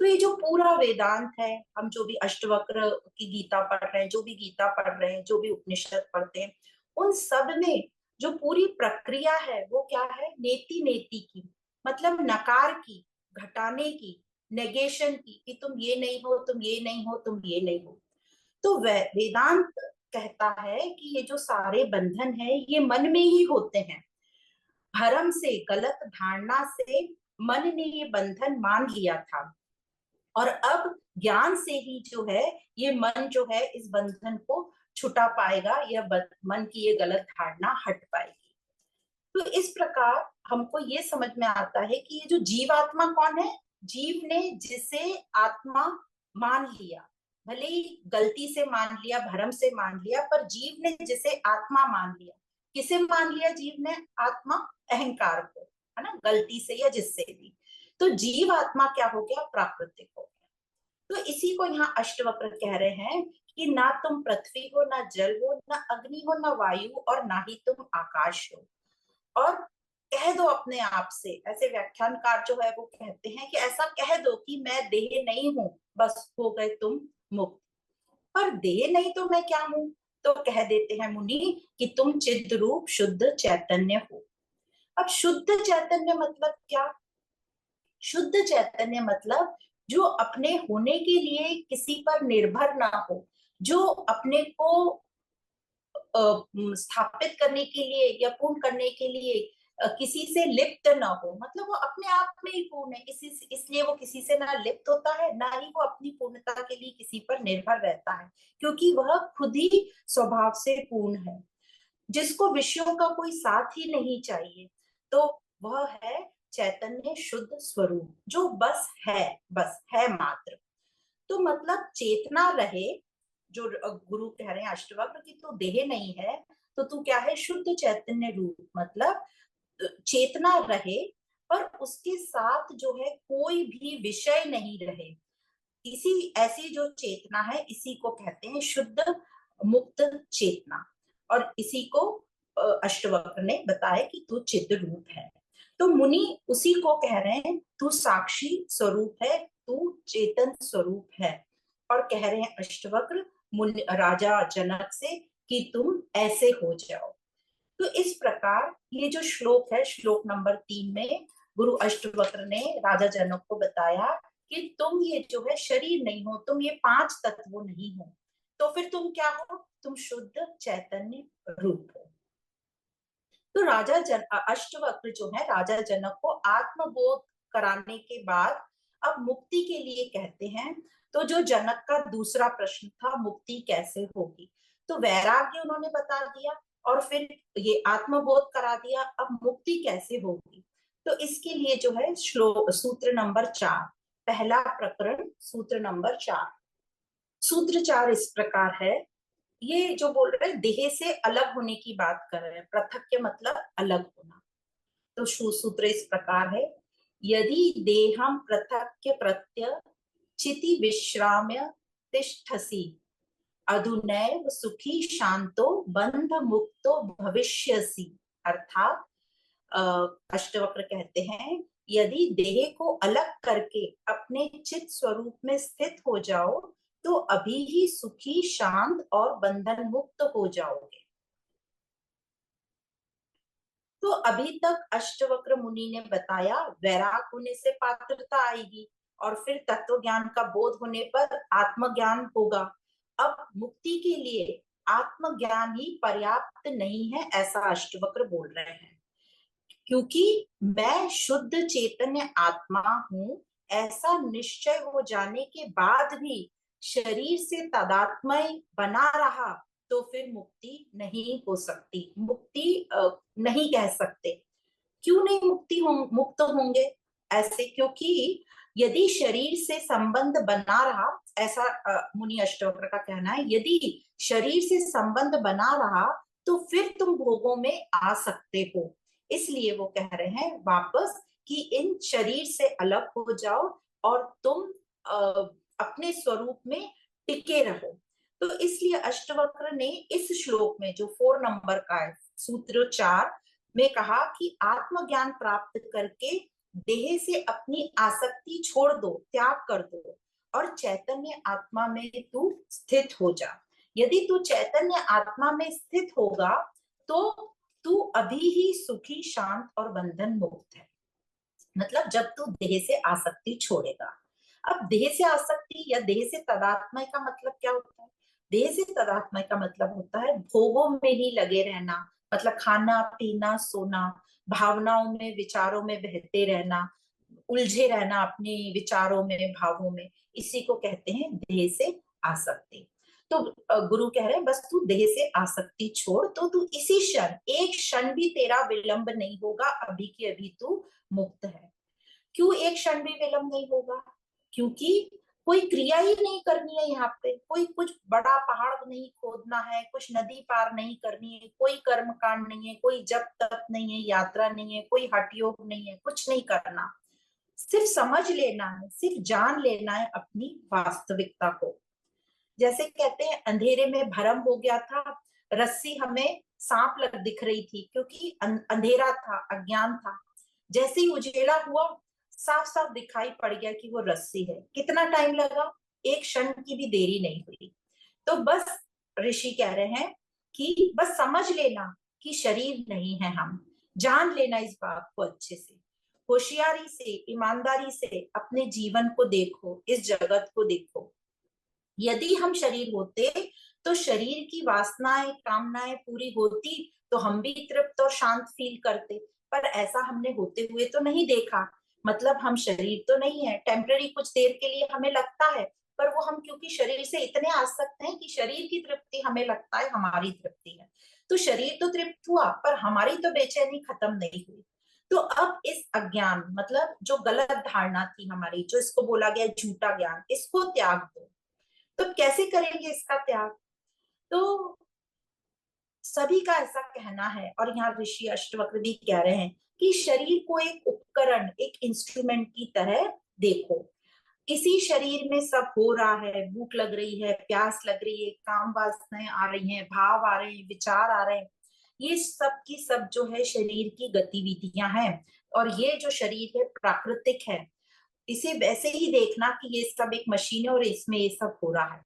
तो ये जो पूरा वेदांत है, हम जो भी अष्टवक्र की गीता पढ़ रहे हैं, जो भी गीता पढ़ रहे हैं, जो भी उपनिषद पढ़ते हैं, उन सब में जो पूरी प्रक्रिया है वो क्या है? नेति नेति की, मतलब नकार की, घटाने की, नेगेशन की, कि तुम ये नहीं हो, तुम ये नहीं हो, तुम ये नहीं हो। तो वेदांत कहता है कि ये जो सारे बंधन है ये मन में ही होते हैं। भ्रम से, गलत धारणा से मन ने ये बंधन मान लिया था, और अब ज्ञान से ही जो है ये मन जो है इस बंधन को छुटा पाएगा, या मन की ये गलत धारणा हट पाएगी। तो इस प्रकार हमको ये समझ में आता है कि ये जो जीवात्मा कौन है? जीव ने जिसे आत्मा मान लिया, भले ही गलती से मान लिया, भ्रम से मान लिया, पर जीव ने जिसे आत्मा मान लिया। किसे मान लिया जीव ने आत्मा? अहंकार को, है ना, गलती से या जिससे भी। तो जीव आत्मा क्या हो गया? प्राकृतिक हो गया। तो इसी को यहाँ अष्टवक्र कह रहे हैं कि ना तुम पृथ्वी हो, ना जल हो, ना अग्नि हो, ना वायु, और ना ही तुम आकाश हो। और कह दो अपने आप से, ऐसे व्याख्यानकार जो है वो कहते हैं कि ऐसा कह दो कि मैं देह नहीं हूं, बस हो गए तुम मुक्त। पर देह नहीं तो मैं क्या हूं? तो कह देते हैं मुनि कि तुम चिद रूप शुद्ध चैतन्य हो। अब शुद्ध चैतन्य मतलब क्या? शुद्ध चैतन्य मतलब जो अपने होने के लिए किसी पर निर्भर ना हो, जो अपने को स्थापित करने के लिए या पूर्ण करने के लिए किसी से लिप्त ना हो, मतलब वो अपने आप में ही पूर्ण है, इसलिए वो किसी से ना लिप्त होता है, ना ही वो अपनी पूर्णता के लिए किसी पर निर्भर रहता है, क्योंकि वह खुद ही स्वभाव से पूर्ण है। जिसको विषयों का कोई साथ ही नहीं चाहिए, तो वह है चैतन्य शुद्ध स्वरूप, जो बस है मात्र। तो मतलब चेतना रहे, जो गुरु कह रहे हैं अष्टवक्र की, तो देह नहीं है, तो तू क्या है? शुद्ध चैतन्य रूप, मतलब चेतना रहे, पर उसके साथ जो है कोई भी विषय नहीं रहे। इसी ऐसी जो चेतना है, इसी को कहते हैं शुद्ध मुक्त चेतना। और इसी को अष्टवक्र ने बताया कि तू चिद रूप है। तो मुनि उसी को कह रहे हैं, तू साक्षी स्वरूप है, तू चेतन स्वरूप है। और कह रहे हैं अष्टवक्र मुनि राजा जनक से कि तुम ऐसे हो जाओ। तो इस प्रकार ये जो श्लोक है, श्लोक नंबर 3 में गुरु अष्टवक्र ने राजा जनक को बताया कि तुम ये जो है शरीर नहीं हो, तुम ये 5 तत्व नहीं हो, तो फिर तुम क्या हो? तुम शुद्ध चैतन्य रूप हो। तो अष्टवक्र जो है राजा जनक को आत्मबोध कराने के बाद अब मुक्ति के लिए कहते हैं। तो जो जनक का दूसरा प्रश्न था, मुक्ति कैसे होगी, तो वैराग्य उन्होंने बता दिया, और फिर ये आत्मबोध करा दिया, अब मुक्ति कैसे होगी। तो इसके लिए जो है श्लोक सूत्र नंबर 4, पहला प्रकरण सूत्र नंबर 4। सूत्र 4 इस प्रकार है, ये जो बोल रहे हैं देह से अलग होने की बात कर रहे हैं, पृथक के मतलब अलग होना। तो सूत्र इस प्रकार है, यदि देहम पृथक्य प्रत्य चिति विश्राम्य तिष्ठसि अधुनैव सुखी शांतो बंध मुक्तो भविष्यसि। अर्थात अष्टवक्र कहते हैं, यदि देह को अलग करके अपने चित स्वरूप में स्थित हो जाओ, तो अभी ही सुखी, शांत और बंधन मुक्त हो जाओगे। तो अभी तक अष्टवक्र मुनि ने बताया वैराग होने से पात्रता आएगी, और फिर तत्व ज्ञान का बोध होने पर आत्मज्ञान होगा। अब मुक्ति के लिए आत्मज्ञान ही पर्याप्त नहीं है, ऐसा अष्टवक्र बोल रहे हैं। क्योंकि मैं शुद्ध चैतन्य आत्मा हूं, ऐसा निश्चय हो जाने के बाद भी शरीर से तादात्म्य बना रहा तो फिर मुक्ति नहीं हो सकती, मुक्ति नहीं कह सकते। क्यों नहीं मुक्त होंगे ऐसे? क्योंकि यदि शरीर से संबंध बना रहा, ऐसा मुनि अष्टवक्र का कहना है, यदि शरीर से संबंध बना रहा तो फिर तुम भोगों में आ सकते हो। इसलिए वो कह रहे हैं वापस कि इन शरीर से अलग हो जाओ और तुम अपने स्वरूप में टिके रहो। तो इसलिए अष्टवक्र ने इस श्लोक में जो 4 नंबर का है, सूत्र 4 में कहा कि आत्मज्ञान प्राप्त करके देह से अपनी आसक्ति छोड़ दो, त्याग कर दो और चैतन्य आत्मा में तू स्थित हो जा। यदि तू चैतन्य आत्मा में स्थित होगा तो तू अभी ही सुखी, शांत और बंधन मुक्त है। मतलब जब तू देह से आसक्ति छोड़ेगा। अब देह से आसक्ति या देह से तादात्म्य का मतलब क्या होता है? देह से तादात्म्य का मतलब होता है भोगों में ही लगे रहना, मतलब खाना पीना सोना, भावनाओं में विचारों में बहते रहना, उलझे रहना अपने विचारों में भावों में, इसी को कहते हैं देह से आसक्ति। तो गुरु कह रहे हैं बस तू देह से आसक्ति छोड़, तो तू इसी क्षण, एक क्षण भी तेरा विलंब नहीं होगा, अभी के अभी तू मुक्त है। क्यों एक क्षण भी विलंब नहीं होगा? क्योंकि कोई क्रिया ही नहीं करनी है यहाँ पे, कोई कुछ बड़ा पहाड़ नहीं खोदना है, कुछ नदी पार नहीं करनी है, कोई कर्म कांड नहीं है, कोई जप तप नहीं है, यात्रा नहीं है, कोई हठ योग नहीं है, कुछ नहीं करना। सिर्फ समझ लेना है, सिर्फ जान लेना है अपनी वास्तविकता को। जैसे कहते हैं अंधेरे में भरम हो गया था, रस्सी हमें सांप लग दिख रही थी क्योंकि अंधेरा था, अज्ञान था। जैसे ही उजेला हुआ साफ साफ दिखाई पड़ गया कि वो रस्सी है। कितना टाइम लगा? एक क्षण की भी देरी नहीं हुई। तो बस ऋषि कह रहे हैं कि बस समझ लेना कि शरीर नहीं है हम, जान लेना इस बात को अच्छे से, होशियारी से, ईमानदारी से अपने जीवन को देखो, इस जगत को देखो। यदि हम शरीर होते तो शरीर की वासनाएं कामनाएं पूरी होती तो हम भी तृप्त और शांत फील करते, पर ऐसा हमने होते हुए तो नहीं देखा। मतलब हम शरीर तो नहीं है, टेम्पररी कुछ देर के लिए हमें लगता है, पर वो हम क्योंकि शरीर से इतने आसक्त हैं कि शरीर की तृप्ति हमें लगता है हमारी तृप्ति है। तो शरीर तो तृप्त हुआ पर हमारी तो बेचैनी खत्म नहीं हुई। तो अब इस अज्ञान, मतलब जो गलत धारणा थी हमारी, जो इसको बोला गया झूठा ज्ञान, इसको त्याग दो। तो कैसे करेंगे इसका त्याग? तो सभी का ऐसा कहना है, और यहाँ ऋषि अष्टवक्र भी कह रहे हैं कि शरीर को एक उपकरण, एक इंस्ट्रूमेंट की तरह देखो। इसी शरीर में सब हो रहा है, भूख लग रही है, प्यास लग रही है, काम वासनाएं आ रही हैं, भाव आ रहे हैं, विचार आ रहे हैं, ये सब की सब जो है शरीर की गतिविधियां हैं। और ये जो शरीर है प्राकृतिक है, इसे वैसे ही देखना कि ये सब एक मशीन है और इसमें ये सब हो रहा है।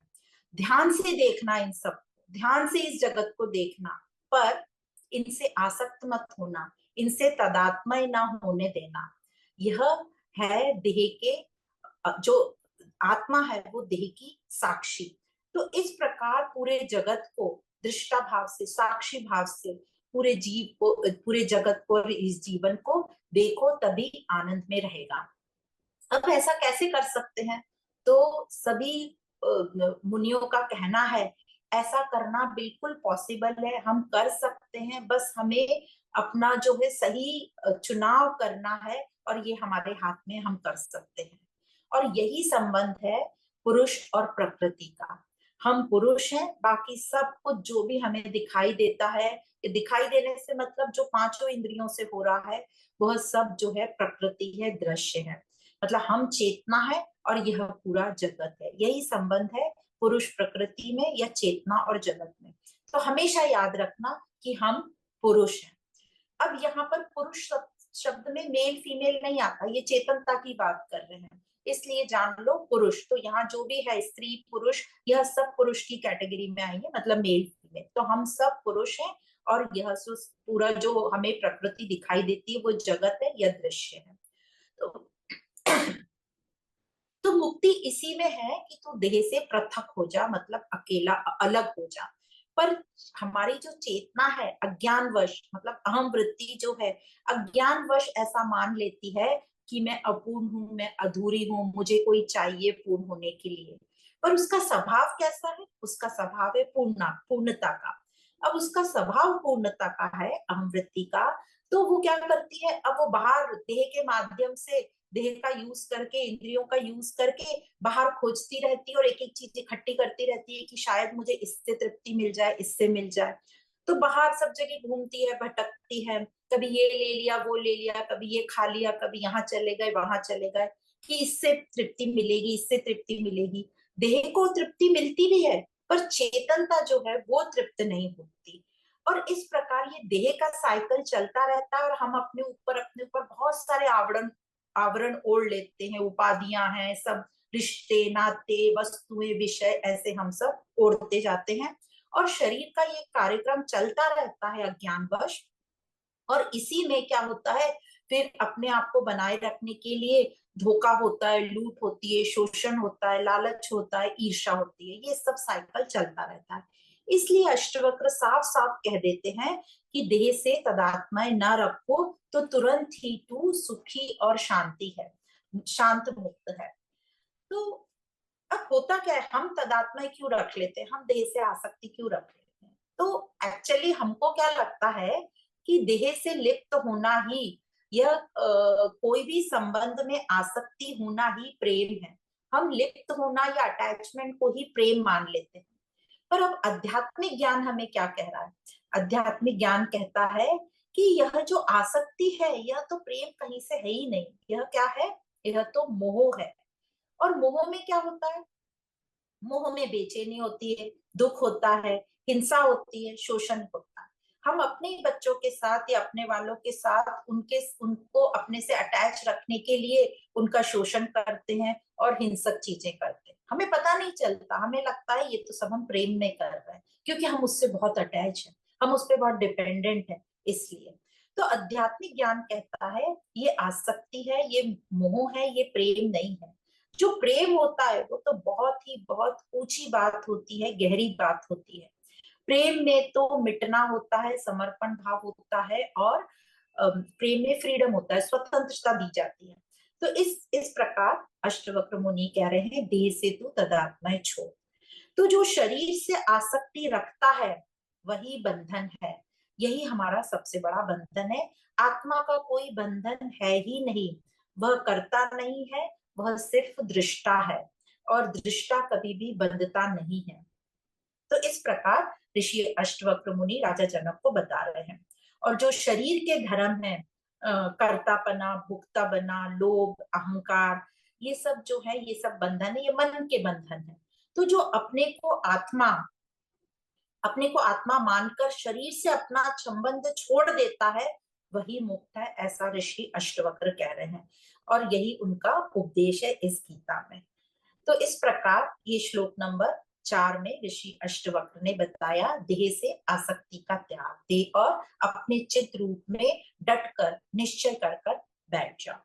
ध्यान से देखना इन सब, ध्यान से इस जगत को देखना, पर इनसे आसक्त मत होना, इनसे तादात्म्य ना होने देना। यह है देह के, जो आत्मा है वो देह की साक्षी। तो इस प्रकार पूरे जगत को दृष्टा भाव से, साक्षी भाव से पूरे जीव को, पूरे जगत को और इस जीवन को देखो, तभी आनंद में रहेगा। अब ऐसा कैसे कर सकते हैं? तो सभी मुनियों का कहना है ऐसा करना बिल्कुल पॉसिबल है, हम कर सकते हैं, बस हमें अपना जो है सही चुनाव करना है और ये हमारे हाथ में, हम कर सकते हैं। और यही संबंध है पुरुष और प्रकृति का। हम पुरुष हैं, बाकी सब कुछ जो भी हमें दिखाई देता है, दिखाई देने से मतलब जो पांचों इंद्रियों से हो रहा है, वह सब जो है प्रकृति है, दृश्य है। मतलब हम चेतना है और यह पूरा जगत है। यही संबंध है पुरुष प्रकृति में या चेतना और जगत में। तो हमेशा याद रखना कि हम पुरुष हैं। अब यहाँ पर पुरुष शब्द में मेल फीमेल नहीं आता, ये चेतनता की बात कर रहे हैं, इसलिए जान लो पुरुष। तो यहाँ जो भी है स्त्री पुरुष, यह सब पुरुष की कैटेगरी में आएंगे, मतलब मेल फीमेल। तो हम सब पुरुष हैं और यह पूरा जो हमें प्रकृति दिखाई देती है वो जगत है, यह दृश्य है। तो तो मुक्ति इसी में है कि तू देह से पृथक हो जा, मतलब अकेला, अलग हो जा। पर हमारी जो चेतना है अज्ञानवश, मतलब अहम वृत्ति जो है अज्ञानवश ऐसा मान लेती है कि मैं अपूर्ण हूं, मैं अधूरी हूं, मुझे कोई चाहिए पूर्ण होने के लिए। पर उसका स्वभाव कैसा है? उसका स्वभाव है पूर्णता का। अब उसका स्वभाव पूर्णता का है, अहंवृत्ति का, तो वो क्या करती है, अब वो बाहर देह के माध्यम से, देह का यूज करके, इंद्रियों का यूज करके बाहर खोजती रहती है और एक एक चीज इकट्ठी करती रहती है कि शायद मुझे इससे तृप्ति मिल जाए, इससे मिल जाए। तो बाहर सब जगह घूमती है, भटकती है, कभी ये ले लिया, वो ले लिया, कभी ये खा लिया, कभी यहाँ चले गए, वहां चले गए, कि इससे तृप्ति मिलेगी, इससे तृप्ति मिलेगी। देह को तृप्ति मिलती भी है, पर चेतनता जो है वो तृप्त नहीं होती। और इस प्रकार ये देह का साइकिल चलता रहता है और हम अपने ऊपर बहुत सारे आवरण आवरण ओढ़ लेते हैं, उपाधियां हैं, सब रिश्ते नाते वस्तुएं विषय ऐसे हम सब ओढ़ते जाते हैं। और शरीर का ये कार्यक्रम चलता रहता है अज्ञानवश। और इसी में क्या होता है, फिर अपने आप को बनाए रखने के लिए धोखा होता है, लूट होती है, शोषण होता है, लालच होता है, ईर्ष्या होती है, ये सब साइकिल चलता रहता है। इसलिए अष्टवक्र साफ साफ कह देते हैं कि देह से तदात्मय न रखो तो तुरंत ही तू सुखी और शांति है, शांत मुक्त है। तो अब होता क्या है, हम तदात्मय क्यों रख लेते हैं, हम देह से आसक्ति क्यों रख लेते हैं? तो एक्चुअली हमको क्या लगता है कि देह से लिप्त होना ही, यह कोई भी संबंध में आसक्ति होना ही प्रेम है। हम लिप्त होना या अटैचमेंट को ही प्रेम मान लेते हैं। पर अब आध्यात्मिक ज्ञान हमें क्या कह रहा है? आध्यात्मिक ज्ञान कहता है कि यह जो आसक्ति है, यह तो प्रेम कहीं से है ही नहीं। यह क्या है? यह तो मोह है। और मोह में क्या होता है? मोह में बेचैनी होती है, दुख होता है, हिंसा होती है, शोषण होता है। हम अपने ही बच्चों के साथ या अपने वालों के साथ उनको अपने से अटैच रखने के लिए उनका शोषण करते हैं और हिंसक चीजें करते हैं। हमें पता नहीं चलता, हमें लगता है ये तो सब हम प्रेम में कर रहे हैं, क्योंकि हम उससे बहुत अटैच हैं, हम उस पर बहुत डिपेंडेंट हैं, इसलिए। तो आध्यात्मिक ज्ञान कहता है ये आसक्ति है, ये मोह है, ये प्रेम नहीं है। जो प्रेम होता है वो तो बहुत ऊंची बात होती है, गहरी बात होती है। प्रेम में तो मिटना होता है, समर्पण भाव होता है, और प्रेम में फ्रीडम होता है, स्वतंत्रता दी जाती है। तो इस प्रकार अष्टवक्र मुनि कह रहे हैं, देह से तू तदात्मय छोड़। तो जो शरीर से आसक्ति रखता है वही बंधन है, यही हमारा सबसे बड़ा बंधन है। आत्मा का कोई बंधन है ही नहीं, वह करता नहीं है, वह सिर्फ दृष्टा है, और दृष्टा कभी भी बंधता नहीं है। तो इस प्रकार ऋषि अष्टवक्र मुनि राजा जनक को बता रहे हैं। और जो शरीर के धर्म है, कर्तापना, भुक्ता बना, लोभ, अहंकार, ये सब जो है, ये सब बंधन है, ये मन के बंधन है। तो जो अपने को आत्मा मानकर शरीर से अपना संबंध छोड़ देता है वही मुक्त है, ऐसा ऋषि अष्टवक्र कह रहे हैं। और यही उनका उपदेश है इस गीता में। तो इस प्रकार ये श्लोक नंबर 4 में ऋषि अष्टवक्र ने बताया देह से आसक्ति का त्याग दे और अपने चित रूप में डट कर निश्चय कर बैठ जाओ।